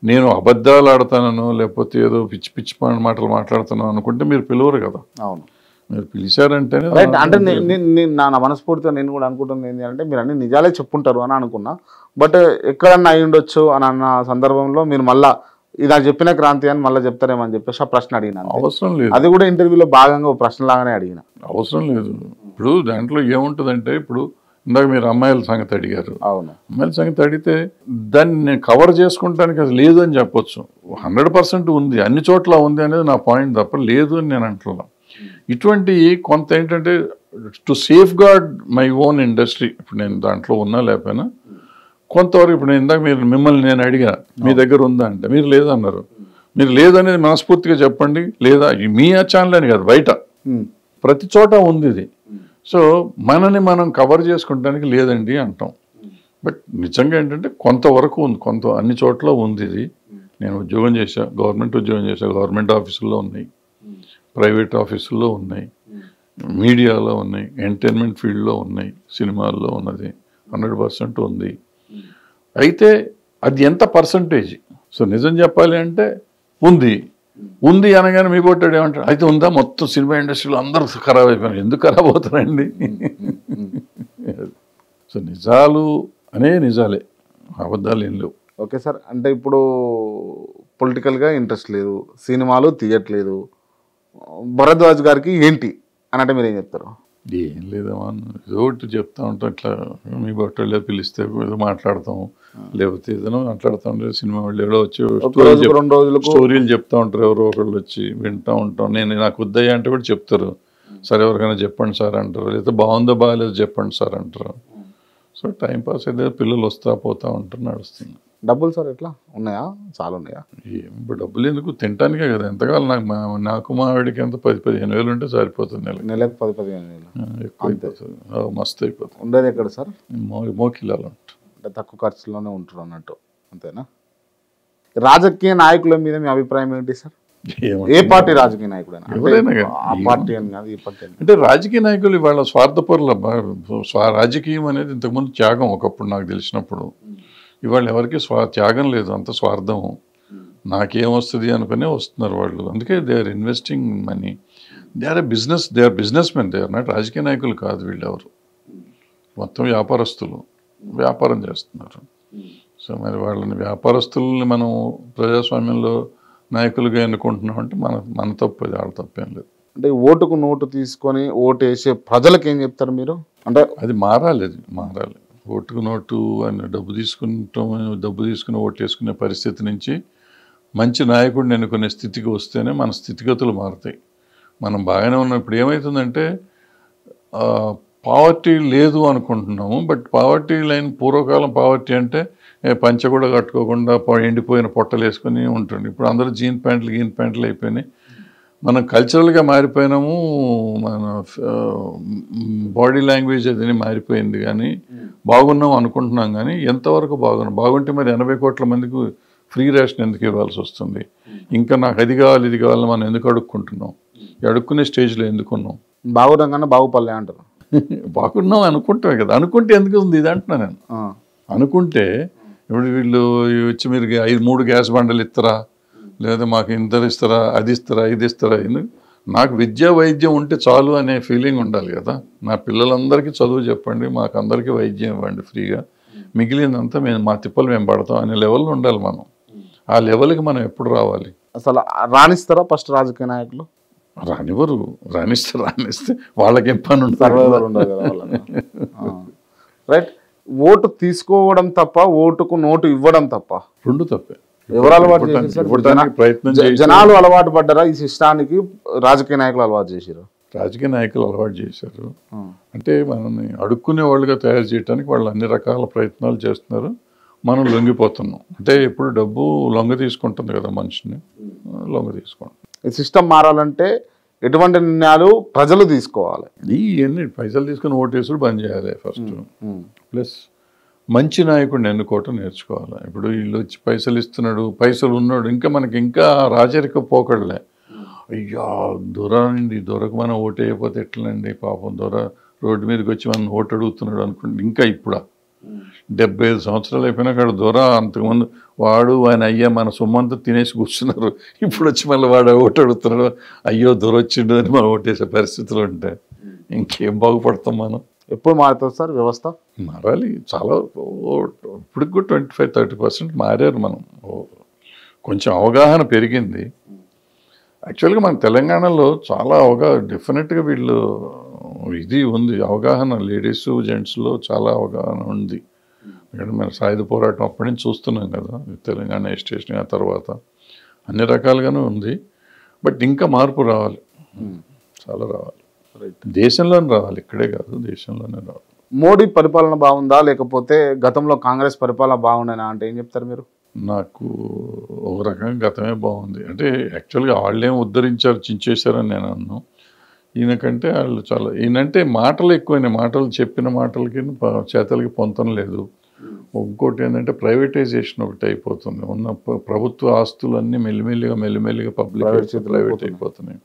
నేను అబద్ధాలు ఆడతానో లేకపోతే ఏదో పిచ్చి మాటలు మాట్లాడుతాను అనుకుంటే మీరు పిలవరు కదా. అవును, మీరు పిలిచారంటేనే. అంటే నా మనస్ఫూర్తిగా నేను కూడా అనుకుంటుంది ఏంటి అంటే మీరు అన్ని నిజాలే చెప్పుంటారు అని అనుకున్నా. బట్ ఎక్కడన్నా అయి ఉండొచ్చు అని అన్న సందర్భంలో మీరు మళ్ళీ ఇలా చెప్పిన క్రాంతి అని మళ్ళీ చెప్తారేమో అని చెప్పేసి ఆ ప్రశ్న అడిగిన. అవసరం లేదు, అది కూడా ఇంటర్వ్యూలో భాగంగా ప్రశ్న లాగానే అడిగిన. అవసరం లేదు. ఇప్పుడు దాంట్లో ఏముంటుందంటే, ఇప్పుడు ఇందాక మీరు అమ్మాయిల సంగతి అడిగారు. అవును, అమ్మాయిల సంగతి అడిగితే దాన్ని నేను కవర్ చేసుకుంటానికి అది లేదు అని చెప్పొచ్చు. 100% ఉంది, అన్ని చోట్ల ఉంది అనేది నా పాయింట్ తప్ప లేదు అని నేను అంటున్నాను. ఇటువంటి కొంత ఏంటంటే to safeguard my own industry, ఇప్పుడు నేను దాంట్లో ఉన్నా లేకపోయినా కొంతవరకు. ఇప్పుడు నేను ఇందాక మిమ్మల్ని నేను అడిగా మీ దగ్గర ఉందా అంటే మీరు లేదన్నారు. మీరు లేదనేది మనస్ఫూర్తిగా చెప్పండి. లేదా మీ ఛానల్ అని కాదు, బయట ప్రతి చోట ఉంది ఇది. సో మనని మనం కవర్ చేసుకుంటానికి లేదండి అంటాం. బట్ నిజంగా ఏంటంటే కొంతవరకు ఉంది, అన్ని చోట్ల ఉంది ఇది. నేను ఉద్యోగం చేశా, గవర్నమెంట్ ఉద్యోగం చేశా, గవర్నమెంట్ ఆఫీసుల్లో ఉన్నాయి, ప్రైవేట్ ఆఫీసుల్లో ఉన్నాయి, మీడియాలో ఉన్నాయి, ఎంటర్టైన్మెంట్ ఫీల్డ్లో ఉన్నాయి, సినిమాల్లో ఉన్నది 100% ఉంది. అయితే అది ఎంత పర్సంటేజ్? సో నిజం చెప్పాలి అంటే ఉంది అనగానే మీ కొట్టాడు ఏమంటాడు, అయితే ఉందా మొత్తం సినిమా ఇండస్ట్రీలో అందరూ ఖరాబ్ అయిపోయినారు. ఎందుకు ఖరాబ్ అవుతారండి? సో నిజాలు నిజాలే, అబద్ధాలు ఏం లేవు. ఓకే సార్, అంటే ఇప్పుడు పొలిటికల్గా ఇంట్రెస్ట్ లేదు, సినిమాలు తీయట్లేదు, భరద్వాజ్ గారికి ఏంటి అని అంటే మీరు ఏం చెప్తారు? ఏం లేదమ్మా, ఏదో ఒకటి చెప్తా ఉంటాం. ఇట్లా మీ బట్టలే పిలిస్తే ఏదో మాట్లాడతాం, లేకపోతే ఏదైనా మాట్లాడుతూ ఉంటారు. సినిమా వాళ్ళు ఎవరో వచ్చి 2 రోజులకు స్టోరీలు చెప్తా ఉంటారు, ఎవరో ఒకళ్ళు వచ్చి వింటూ ఉంటాం. నాకు వద్దయ్యా అంటే కూడా చెప్తారు, సరే ఎవరికైనా చెప్పండి సార్ అంటారు, లేకపోతే బాగుందో బాగాలేదో చెప్పండి సార్ అంటారు. సో టైంపాస్ అయితే పిల్లలు వస్తా పోతా ఉంటారు, నడుస్తుంది. డబ్బులు సార్ ఎట్లా ఉన్నాయా? చాలా ఉన్నాయా? ఇప్పుడు డబ్బులు ఎందుకు, తినటానికే కదా. ఎంతకాలం నాకు మా ఆవిడకి ఎంత 10-15 వేలు ఉంటే సరిపోతుంది. నెలకు 10-15 వేలు ఎక్కువ అయిపోతుంది, మస్తు అయిపోతుంది. ఉండేది ఎక్కడ సార్? మోకిలాలు ఉంటారు, అంటే తక్కువ ఖర్చులోనే ఉంటారు అన్నట్టు, అంతేనా? రాజకీయ నాయకుల మీద మీ అభిప్రాయం ఏంటి సార్? ఏ పార్టీ రాజకీయ నాయకుడైనా, ఎవరైనా ఆ పార్టీ అని కాదు, ఈ పార్టీ అంటే రాజకీయ నాయకులు ఇవాళ స్వార్థపరుల. రాజకీయం అనేది ఇంతకుముందు త్యాగం ఒకప్పుడు నాకు తెలిసినప్పుడు. ఇవాళ ఎవరికి త్యాగం లేదు, అంత స్వార్థం. నాకేమొస్తుంది అనుకునే వస్తున్నారు వాళ్ళు. అందుకే they are investing money, they are businessmen, they are not రాజకీయ నాయకులు కాదు వీళ్ళెవరు. మొత్తం వ్యాపారస్తులు, వ్యాపారం చేస్తున్నారు. సో మరి వాళ్ళని వ్యాపారస్తుల్ని మనం ప్రజాస్వామ్యంలో నాయకులుగా ఎన్నుకుంటున్నాం అంటే మన తప్పు, అది వాళ్ళ తప్పేం లేదు. అంటే ఓటుకు నోటు తీసుకొని ఓటు వేసే ప్రజలకు ఏం చెప్తారు మీరు? అంటే అది మారాలి, ఓటుకు నోటు అని డబ్బు తీసుకుని ఓటు వేసుకునే పరిస్థితి నుంచి మంచి నాయకుడిని ఎన్నుకునే స్థితికి వస్తేనే మన స్థితిగతులు మారుతాయి. మనం బాగానే ఉన్నాం. ఇప్పుడు ఏమవుతుందంటే పావర్టీ లేదు అనుకుంటున్నాము. బట్ పావర్టీ లైన్ పూర్వకాలం పావర్టీ అంటే పంచె కూడా కట్టుకోకుండా ఎండిపోయిన పొట్టలు వేసుకుని ఉంటుంది. ఇప్పుడు అందరూ గీన్ ప్యాంట్లు అయిపోయినాయి. మనం కల్చరల్గా మారిపోయినాము, మన బాడీ లాంగ్వేజ్ అది మారిపోయింది. కానీ బాగున్నాం అనుకుంటున్నాం, కానీ ఎంతవరకు బాగుంటే మరి 80 కోట్ల మందికి ఫ్రీ రేషన్ ఎందుకు ఇవ్వాల్సి వస్తుంది? ఇంకా నాకు అది కావాలి ఇది కావాలని మనం ఎందుకు అడుక్కుంటున్నాం? అడుక్కునే స్టేజ్లో ఎందుకున్నాం? బాగున్నాం కన్నా బాగుపడలే అంటారు. బాగున్నాం అనుకుంటాం కదా. అనుకుంటే ఎందుకు ఉంది ఇది అంటున్నా నేను. అనుకుంటే ఇప్పుడు వీళ్ళు వచ్చి మీరు 3 గ్యాస్ బండలు ఇస్తారా, లేదా మాకు ఇంత ఇస్తారా, అది ఇస్తారా, ఇది ఇస్తారా? నాకు విద్యా వైద్యం ఉంటే చాలు అనే ఫీలింగ్ ఉండాలి కదా. నా పిల్లలందరికీ చదువు చెప్పండి, మాకు అందరికీ వైద్యం ఇవ్వండి ఫ్రీగా, మిగిలినంతా మా తిప్పలు మేము పడతాం అనే లెవెల్లో ఉండాలి మనం. ఆ లెవెల్కి మనం ఎప్పుడు రావాలి? అసలు రాణిస్తారా ఫస్ట్ రాజకీయ నాయకులు? రానివ్వరు. రాణిస్తే వాళ్ళకేం పని సర్వైవల్ ఉండదు కదా వాళ్ళకి. రైట్. ఓటు తీసుకోవడం తప్ప, ఓటుకు నోటు ఇవ్వడం తప్ప, రెండు తప్పే. ఎవరు అలవాటు చేశారు? ప్రయత్నం జనాలు అలవాటు పడ్డారా ఈ సిస్టానికి? రాజకీయ నాయకులు అలవాటు చేశారు. రాజకీయ నాయకులు అలవాటు చేశారు. అంటే మనల్ని అడుక్కునే వాళ్ళుగా తయారు చేయడానికి వాళ్ళు అన్ని రకాల ప్రయత్నాలు చేస్తున్నారు. మనం లొంగిపోతున్నాం. అంటే ఎప్పుడు డబ్బు లొంగ తీసుకుంటుంది కదా మనిషిని, లొంగ తీసుకుంటాం. ఈ సిస్టమ్ మారాలంటే ఎటువంటి నిర్ణయాలు ప్రజలు తీసుకోవాలి? ఇవన్నీ పైసలు తీసుకుని ఓటేసుడు బంద్ చేయాలి ఫస్ట్. ప్లస్ మంచి నాయకుడిని ఎన్నుకోవటం నేర్చుకోవాలి. ఇప్పుడు వీళ్ళు వచ్చి పైసలు ఇస్తున్నాడు, పైసలు ఉన్నాడు, ఇంకా మనకి ఇంకా రాజరిక పోకడలే. అయ్యా దొరకు మనం ఓటు వేయకపోతే ఎట్లండి, పాపం రోడ్డు మీదకి వచ్చి మనం ఓటు అడుగుతున్నాడు అనుకుంటే ఇంకా ఇప్పుడా 75 సంవత్సరాలు అయిపోయినా అక్కడ అంతకుముందు వాడు ఆయన అయ్యా మన సొమ్మంతా తినేసి కూర్చున్నారు. ఇప్పుడు వచ్చి మళ్ళీ వాడు ఓటు అడుగుతున్నాడు, అయ్యో వచ్చిండు అని మనం ఓటేసే పరిస్థితులు ఉంటే ఇంకేం బాగుపడతాం మనం? ఎప్పుడు మారుతుంది సార్ వ్యవస్థ? మారాలి. చాలా ఇప్పటికి కూడా 25-30% మారారు. మనం కొంచెం అవగాహన పెరిగింది. యాక్చువల్గా మన తెలంగాణలో చాలా డెఫినెట్గా వీళ్ళు ఇది ఉంది అవగాహన, లేడీస్ జెంట్స్లో చాలా అవగాహన ఉంది. ఎందుకంటే మన సాయుధ పోరాటం అప్పటి నుంచి చూస్తున్నాం కదా, తెలంగాణ ఎస్టేషన్ ఆ తర్వాత అన్ని రకాలుగానే ఉంది. బట్ ఇంకా మార్పు రావాలి, చాలా రావాలి. దేశంలోనే రావాలి, ఇక్కడే కాదు దేశంలోనే రావాలి. మోడీ పరిపాలన బాగుందా లేకపోతే గతంలో కాంగ్రెస్ పరిపాలన బాగుండేనా అంటే ఏం చెప్తారు మీరు? నాకు ఒక రకంగా గతమే బాగుంది. అంటే యాక్చువల్గా వాళ్ళేం ఉద్ధరించారు, చించేశారని నేను అన్నాను. ఈయనకంటే వాళ్ళు చాలా, ఈయనంటే మాటలు ఎక్కువైనాయి. మాటలు చెప్పిన మాటలకి చేతలకి పొంతం లేదు. ఇంకోటి ఏంటంటే ప్రైవేటైజేషన్ ఒకటి అయిపోతుంది. ఉన్న ప్రభుత్వ ఆస్తులన్నీ మెల్లిమెల్లిగా ప్రైవేట్ అయిపోతున్నాయి.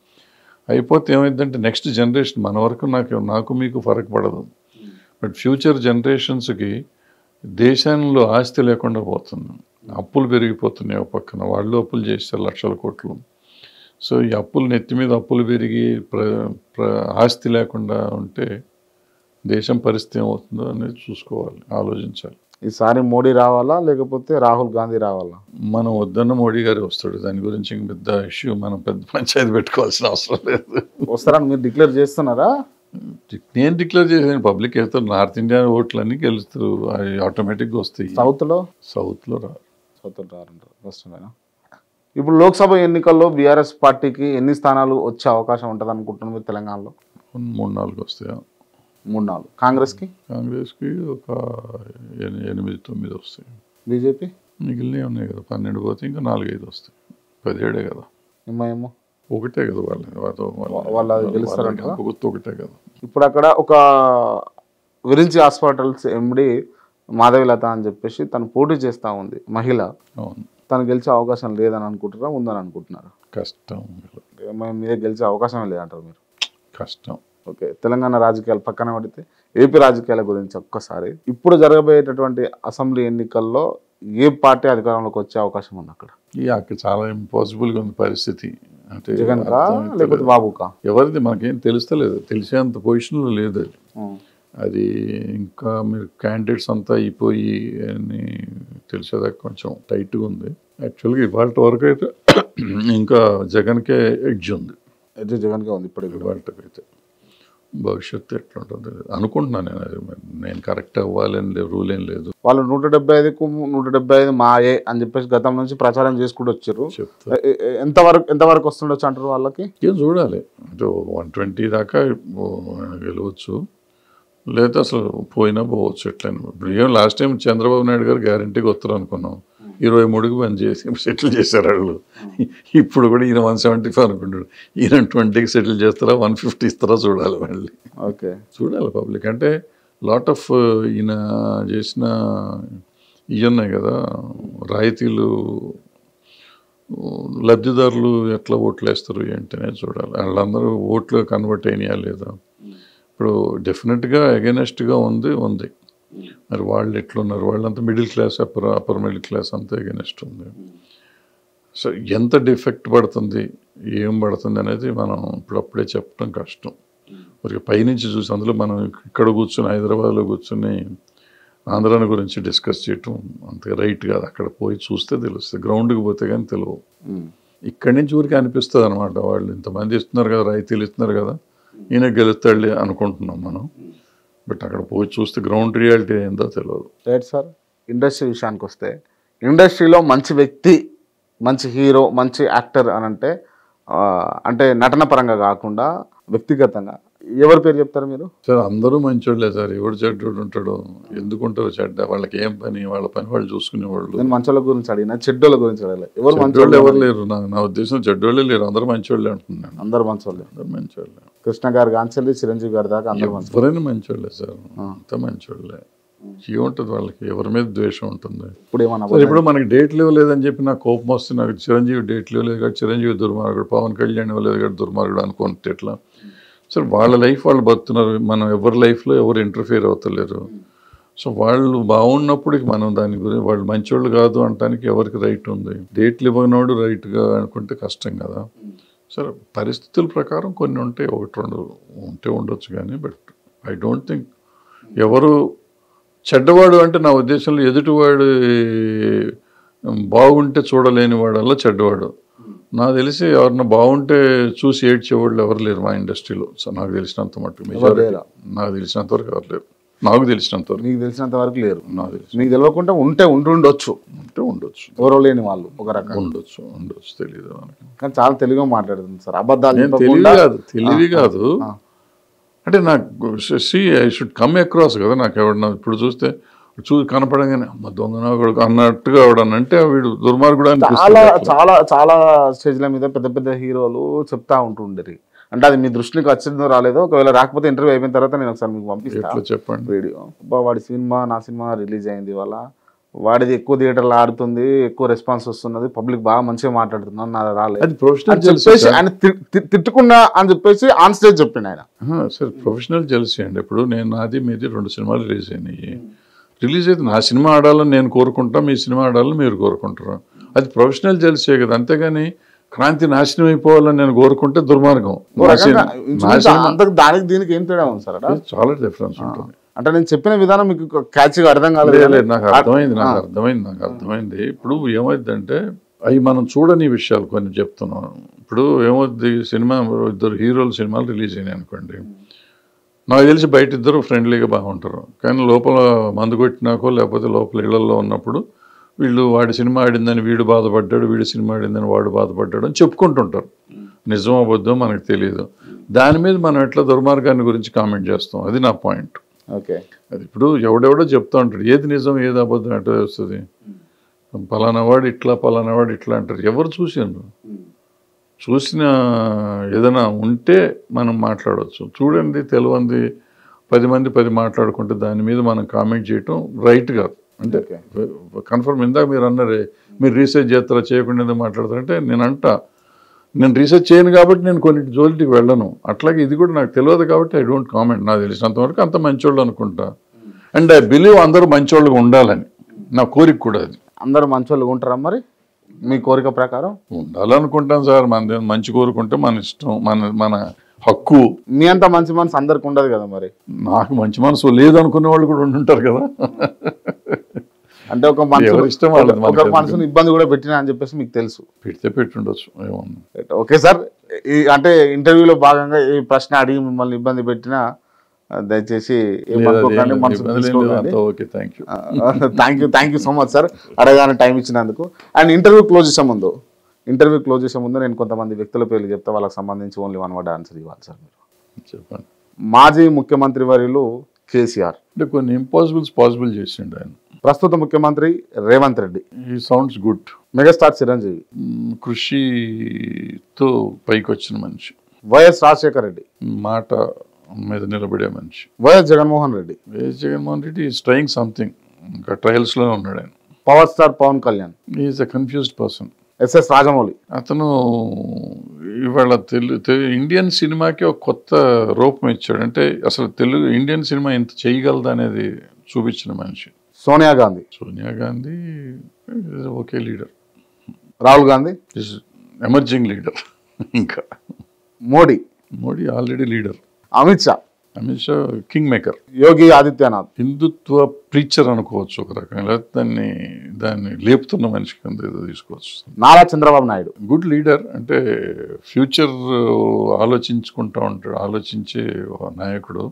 అయిపోతే ఏమైందంటే నెక్స్ట్ జనరేషన్ మన వరకు నాకు మీకు ఫరక్ పడదు. బట్ ఫ్యూచర్ జనరేషన్స్కి దేశంలో ఆస్తి లేకుండా పోతుంది. అప్పులు పెరిగిపోతున్నాయి. ఒక పక్కన వాళ్ళు అప్పులు చేస్తారు లక్షల కోట్లు. సో ఈ అప్పులు నెత్తి మీద అప్పులు పెరిగి ఆస్తి లేకుండా ఉంటే దేశం పరిస్థితి ఏమవుతుందో అనేది చూసుకోవాలి, ఆలోచించాలి. ఈసారి మోడీ రావాలా లేకపోతే రాహుల్ గాంధీ రావాలా? మనం వద్దన్న మోడీ గారు వస్తాడు. దాని గురించి ఇంక పెద్ద ఇష్యూ, మనం పెద్ద పంచాయతీ పెట్టుకోవాల్సిన అవసరం లేదు. వస్తారని మీరు డిక్లేర్ చేస్తున్నారా? నేను డిక్లేర్ చేసాను. పబ్లిక్ వెళ్తారు. నార్త్ ఇండియా ఓట్లన్నీ గెలుస్తారు, అవి ఆటోమేటిక్గా వస్తాయి. సౌత్లో రారు. ఇప్పుడు లోక్సభ ఎన్నికల్లో బీఆర్ఎస్ పార్టీకి ఎన్ని స్థానాలు వచ్చే అవకాశం ఉంటుంది అనుకుంటున్నారు మీరు తెలంగాణలో? 3-4 వస్తాయా? 3-4. కాంగ్రెస్కి ఒక 8-9 వస్తాయి. బీజేపీ మిగిలినవి ఉన్నాయి కదా, 12 పోతే ఇంకా 4-5 వస్తాయి. 17 కదా. ఏమో ఒకటే కదా వాళ్ళు గెలుస్తారంట. ఒకటే కదా. ఇప్పుడు అక్కడ ఒక విరించి హాస్పిటల్స్ ఎండి మాధవిలత అని చెప్పేసి తను పోటీ చేస్తూ ఉంది, మహిళ. అవును. తను గెలిచే అవకాశం లేదని అనుకుంటారా, ఉందని అనుకుంటున్నారా? కష్టం. మీదే గెలిచే అవకాశం లేదంటారు మీరు? కష్టం. ఓకే, తెలంగాణ రాజకీయాలు పక్కన పడితే ఏపీ రాజకీయాల గురించి ఒక్కసారి, ఇప్పుడు జరగబోయేటటువంటి అసెంబ్లీ ఎన్నికల్లో ఏ పార్టీ అధికారంలోకి వచ్చే అవకాశం ఉంది అక్కడ? అక్కడ చాలా ఇంపాసిబుల్గా ఉంది పరిస్థితి. అంటే జగన్ కా లేకపోతే బాబుకా? ఎవరిది మనకేం తెలుస్తలేదు, తెలిసేంత పొజిషన్లో లేదు అది. అది ఇంకా మీరు క్యాండిడేట్స్ అంతా అయిపోయి అని తెలిసేదాకా కొంచెం టైట్గా ఉంది. యాక్చువల్గా ఇవాళ వరకు అయితే ఇంకా జగన్కే ఎడ్జ్ ఉంది. అయితే జగన్కే ఉంది ఇప్పుడు ఇవాళకైతే. భవిష్యత్తు ఎట్లా ఉంటుంది అనుకుంటున్నాను నేను కరెక్ట్ అవ్వాలని రూల్ ఏం లేదు. వాళ్ళు 175కు 175 మాయే అని చెప్పేసి గతం నుంచి ప్రచారం చేసుకుంటూ వచ్చారు. ఎంతవరకు వస్తుండొచ్చు అంటారు వాళ్ళకి? ఏం చూడాలి, అంటే 120 దాకా గెలవచ్చు. లేదా అసలు పోయినా పోవచ్చు ఎట్లయినా. ఇప్పుడు ఏం లాస్ట్ టైం చంద్రబాబు నాయుడు గారు గ్యారంటీగా వస్తారు అనుకున్నాం, 23కి బంద్ చేసి సెటిల్ చేశారు వాళ్ళు. ఇప్పుడు కూడా ఈయన 175 అనుకుంటాడు, ఈయన 20కి సెటిల్ చేస్తారా 150 ఇస్తారా చూడాలి మళ్ళీ. ఓకే, చూడాలి పబ్లిక్. అంటే లాట్ ఆఫ్ ఈయన చేసిన ఇవి ఉన్నాయి కదా రాయితీలు, లబ్ధిదారులు ఎట్లా ఓట్లు వేస్తారు ఏంటనే చూడాలి. వాళ్ళందరూ ఓట్లు కన్వర్ట్ అయినాయా లేదా. ఇప్పుడు డెఫినెట్గా అగెనెస్ట్గా ఉంది. మరి వాళ్ళు ఎట్లున్నారు, వాళ్ళంతా middle class, upper middle class అంతా అగెనెస్ట్ ఉంది. సో ఎంత డిఫెక్ట్ పడుతుంది, ఏం పడుతుంది అనేది మనం ఇప్పుడప్పుడే చెప్పడం కష్టం. మరి పైనుంచి చూసి, అందులో మనం ఇక్కడ కూర్చొని హైదరాబాద్లో కూర్చొని ఆంధ్రాని గురించి డిస్కస్ చేయటం అంతే రైట్ కాదు. అక్కడ పోయి చూస్తే తెలుస్తుంది, గ్రౌండ్కి పోతే కానీ తెలియదు. ఇక్కడి నుంచి ఊరికి అనిపిస్తుంది అనమాట, వాళ్ళు ఇంతమంది ఇస్తున్నారు కదా, రైతులు ఇస్తున్నారు కదా, ఈయన గెలుస్తాడులే అనుకుంటున్నాం మనం. బట్ అక్కడ పోయి చూస్తే గ్రౌండ్ రియాలిటీ ఏందో తెలియదు. Right sir. ఇండస్ట్రీ విషయానికి వస్తే, ఇండస్ట్రీలో మంచి వ్యక్తి, మంచి హీరో, మంచి యాక్టర్ అని అంటే నటన పరంగా కాకుండా వ్యక్తిగతంగా ఎవరి పేరు చెప్తారు మీరు? సార్ అందరూ మంచోళ్ళే సార్, ఎవడు చెడ్డోడు ఉంటాడు, ఎందుకుంటారు చెడ్డ, వాళ్ళకి ఏం పని, వాళ్ళ పని వాళ్ళు చూసుకునేవాళ్ళు. నేను మంచోళ్ళ గురించి అడిగినా, చెడ్డోళ్ళ గురించి అడగలేదు. ఎవరు మంచోళ్ళు ఎవరు లేరు, నా ఉద్దేశం చెడ్డోళ్ళే లేరు, అందరూ మంచోళ్ళే అంటున్నాను. అందరు మంచోళ్ళే, అందరు మంచోళ్ళే. కృష్ణ గారు కాంచెల్లి చిరంజీవి గారి దాకా అందరూ ఎవరైనా మంచోళ్ళే సార్, అంత మంచోళ్ళే. ఏముంటుంది వాళ్ళకి, ఎవరి మీద ద్వేషం ఉంటుంది. ఇప్పుడు ఏమన్నా ఇప్పుడు మనకి డేట్లు ఇవ్వలేదని చెప్పి నాకు కోపం వస్తుంది, నాకు చిరంజీవి డేట్లు ఇవ్వలేదు కాబట్టి చిరంజీవి దుర్మార్గుడు, పవన్ కళ్యాణ్ ఇవ్వలేదు కాబట్టి దుర్మార్గుడు అనుకుంటే ఎట్లా సార్? వాళ్ళ లైఫ్ వాళ్ళు బతున్నారు, మనం ఎవరి లైఫ్లో ఎవరు ఇంటర్ఫియర్ అవుతలేరు. సో వాళ్ళు బాగున్నప్పుడు మనం దాని గురించి, వాళ్ళు మంచోళ్ళు కాదు అనడానికి ఎవరికి రైట్ ఉంది? డేట్లు ఇవ్వనోడు రైట్గా అనుకుంటే కష్టం కదా. సరే పరిస్థితుల ప్రకారం కొన్ని ఉంటాయి, ఒకటి రెండు ఉంటే ఉండొచ్చు కానీ, బట్ ఐ డోంట్ థింక్ ఎవరు చెడ్డవాడు అంటే, నా ఉద్దేశంలో ఎదుటివాడు బాగుంటే చూడలేని వాడల్లా చెడ్డవాడు. నాకు తెలిసి ఎవరన్నా బాగుంటే చూసి ఏడ్చేవాళ్ళు ఎవరు లేరు మా ఇండస్ట్రీలో. సో నాకు తెలిసినంత మట్టుకు నాకు తెలిసినంత వరకు ఎవరు లేరు, నాకు తెలిసినంత వరకు. మీకు తెలిసినంత వరకు లేరు? నాకు తెలిసి మీకు తెలియకుండా ఉంటుండొచ్చు, ఎవరో లేని వాళ్ళు ఒక రకంగా ఉండొచ్చు తెలియదు మనకి. కానీ చాలా తెలుగుగా మాట్లాడుతుంది సార్, అబద్ధాలు తెలివి కాదు. అంటే నాకు ఐ షుడ్ కమ్ అక్రాస్ కదా. నాకు ఎవడన్నా ఇప్పుడు చూస్తే కనపడంగానే అమ్మ దొంగ అన్నట్టుగా ఎవడనంటే వీడు దుర్మార్గుడు అని. చాలా చాలా చాలా స్టేజ్ల మీద పెద్ద పెద్ద హీరోలు చెప్తా ఉంటుండేది. అంటే అది మీ దృష్టికి వచ్చిందో రాలేదో, ఒకవేళ రాకపోతే ఇంటర్వ్యూ అయిపోయిన తర్వాత నేను ఒకసారి మీకు పంపిస్తాను, చెప్పండి వీడియో. వాడి సినిమా, నా సినిమా రిలీజ్ అయింది ఇవాళ, వాడిది ఎక్కువ థియేటర్లో ఆడుతుంది, ఎక్కువ రెస్పాన్స్ వస్తున్నది, పబ్లిక్ బాగా మంచిగా మాట్లాడుతున్నాను, నా రాలేదు చెప్పేసి ఆయన తిట్టుకున్నా అని చెప్పేసి ఆన్ స్టేజ్ చెప్పిండు ఆయన. సార్ ప్రొఫెషనల్ జెలసీ అండి. ఇప్పుడు నేను నాది మీది 2 సినిమాలు రిలీజ్ అయినాయి. రిలీజ్ అయితే నా సినిమా ఆడాలని నేను కోరుకుంటా, మీ సినిమా ఆడాలని మీరు కోరుకుంటారు, అది ప్రొఫెషనల్ జెలసీ కదా. అంతేగాని క్రాంతి నాశనం అయిపోవాలని నేను కోరుకుంటే దుర్మార్గం. దానికి దీనికి ఏం తేడా ఉంది సార్? చాలా డిఫరెన్స్ ఉంటుంది. అంటే నేను చెప్పిన విధానం మీకు క్యాచ్గా అర్థం కాలేదు? నాకు అర్థమైంది. ఇప్పుడు ఏమైందంటే అవి మనం చూడని విషయాలు కొన్ని చెప్తున్నాం. ఇప్పుడు ఏమవుద్ది, సినిమా 2 హీరోల సినిమాలు రిలీజ్ అయినాయి అనుకోండి, నాకు తెలిసి బయట ఇద్దరు ఫ్రెండ్లీగా బాగుంటారు, కానీ లోపల మందు కొట్టినాకో లేకపోతే లోపల ఇళ్లలో ఉన్నప్పుడు వీళ్ళు వాడి సినిమా ఆడిందని వీడు బాధపడ్డాడు, వీడి సినిమా ఆడిందని వాడు బాధపడ్డాడు అని చెప్పుకుంటుంటారు. నిజం అబద్ధం మనకు తెలియదు. దాని మీద మనం ఎట్లా దుర్మార్గాన్ని గురించి కామెంట్ చేస్తాం, అది నా పాయింట్. ఓకే, అది ఇప్పుడు ఎవడెవడో చెప్తా ఉంటాడు, ఏది నిజం ఏది అబద్ధం ఎట్లా వస్తుంది, పలానావాడు ఇట్లా అంటారు. ఎవరు చూసిన ఏదైనా ఉంటే మనం మాట్లాడవచ్చు. చూడండి, తెలియంది 10 మంది 10 మాట్లాడుకుంటే దాని మీద మనం కామెంట్ చేయటం రైట్ కాదు. అంటే కన్ఫర్మ్ ఇందాక మీరు అన్నారే, మీరు రీసెర్చ్ చేస్తారా చేయకుండా మాట్లాడతారంటే నేను రీసెర్చ్ చేయను కాబట్టి నేను కొన్ని జోలికి వెళ్ళను. అట్లాగే ఇది కూడా నాకు తెలియదు కాబట్టి ఐ డోంట్ కామెంట్. నాకు తెలిసినంతవరకు అంత మంచోళ్ళు అనుకుంటా. అండ్ ఐ బిలీవ్ అందరూ మంచోళ్ళుగా ఉండాలని నా కోరిక కూడా. అది అందరూ మంచోళ్ళుగా ఉంటారా మరి మీ కోరిక ప్రకారం? ఉండాలనుకుంటాం సార్. మన మంచి కోరుకుంటే మన ఇష్టం, మన హక్కు. మీ అంత మంచి మనసు అందరికి ఉండదు కదా మరి? నాకు మంచి మనసు లేదు అనుకునే వాళ్ళు కూడా ఉంటుంటారు కదా. అంటే ఒక మనసుని ఇబ్బంది కూడా పెట్టినా అని చెప్పేసి మీకు తెలుసు? పెట్టుండొచ్చు, ఏమన్నా. ఓకే సార్, అంటే ఇంటర్వ్యూలో భాగంగా ఈ ప్రశ్న అడిగి మిమ్మల్ని ఇబ్బంది పెట్టినా దయచేసి thank you so much sir, అడగానే టైం ఇచ్చినందుకు. అండ్ ఇంటర్వ్యూ క్లోజ్ చేసే ముందు నేను కొంతమంది వ్యక్తుల పేర్లు చెప్తే వాళ్ళకి సంబంధించి ఓన్లీ 1 word ఆన్సర్ ఇవ్వాలి సార్ మీరు. చెప్పండి. మాజీ ముఖ్యమంత్రి వర్యులు కేసీఆర్. అంటే కొన్ని ఇంపాసిబుల్స్ పాసిబుల్ చేసిండు ఆయన. ప్రస్తుత ముఖ్యమంత్రి రేవంత్ రెడ్డి. ఈ సౌండ్స్ గుడ్. మెగాస్టార్ చిరంజీవి. కృషితో పైకి వచ్చిన మనిషి. వైఎస్ రాజశేఖర రెడ్డి. మాట మీద నిలబడే మనిషి. YS Jaganmohan Reddy. YS Jaganmohan Reddy is trying something. ఇంకా ట్రయల్స్లోనే ఉన్నాడు ఆయన. Power star Pawan Kalyan. Is a confused person. SS Rajamouli. అతను ఇవాళ ఇండియన్ సినిమాకి ఒక కొత్త రూపం ఇచ్చాడు. అంటే అసలు ఇండియన్ సినిమా ఎంత చేయగలదు అనేది చూపించిన మనిషి. Sonia Gandhi. Sonia Gandhi okay leader. Rahul Gandhi is emerging leader. ఇంకా Modi. Modi already leader. Amit Shah. Amit Shah king maker. Yogi Adityanath. Hindutva preacher అనుకోవచ్చు ఒక రకంగా. దాన్ని లేపుతున్న మనిషి కింద ఏదో తీసుకోవచ్చు. నారా చంద్రబాబు నాయుడు. Good leader. అంటే ఫ్యూచర్ ఆలోచించుకుంటూ ఉంటాడు, ఆలోచించే ఒక నాయకుడు.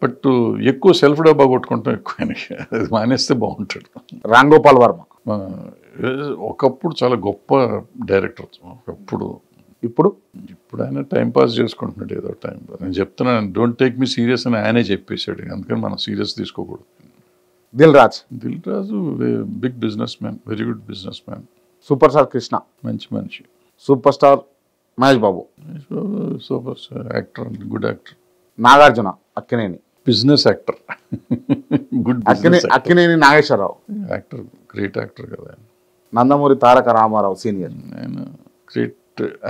బట్ ఎక్కువ సెల్ఫ్ డబ్బా కొట్టుకుంటాం ఎక్కువ. ఆయనకి అది మానేస్తే బాగుంటాడు. రామ్ గోపాల్ వర్మ. ఒకప్పుడు చాలా గొప్ప డైరెక్టర్. ఒకప్పుడు. ఇప్పుడు ఆయన టైం పాస్ చేసుకుంటున్నాడు ఏదో టైం. నేను చెప్తున్నాను, డోంట్ టేక్ మీ సీరియస్ అని ఆయనే చెప్పేశాడు. అందుకని మనం సీరియస్ తీసుకోకూడదు. Dil Raju. Big business man, very good business man. Super star Krishna. మంచి మనిషి. Super star Mahesh Babu. Super star actor, good actor. Nagarjuna Akkineni. Business actor. Good Akkineni Nageswara Rao. Actor, great actor కదా ఆయన. నందమూరి తారక రామారావు సీనియర్. ఆయన great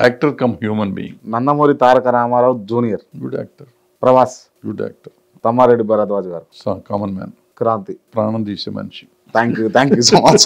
actor cum human being. Nandamuri Taraka Rama Rao junior. Good actor. Prabhas. Good actor. Tammareddy Bharadwaj garu. Common man. Kranthi. ప్రాణం తీసే మనిషి. Thank you so much.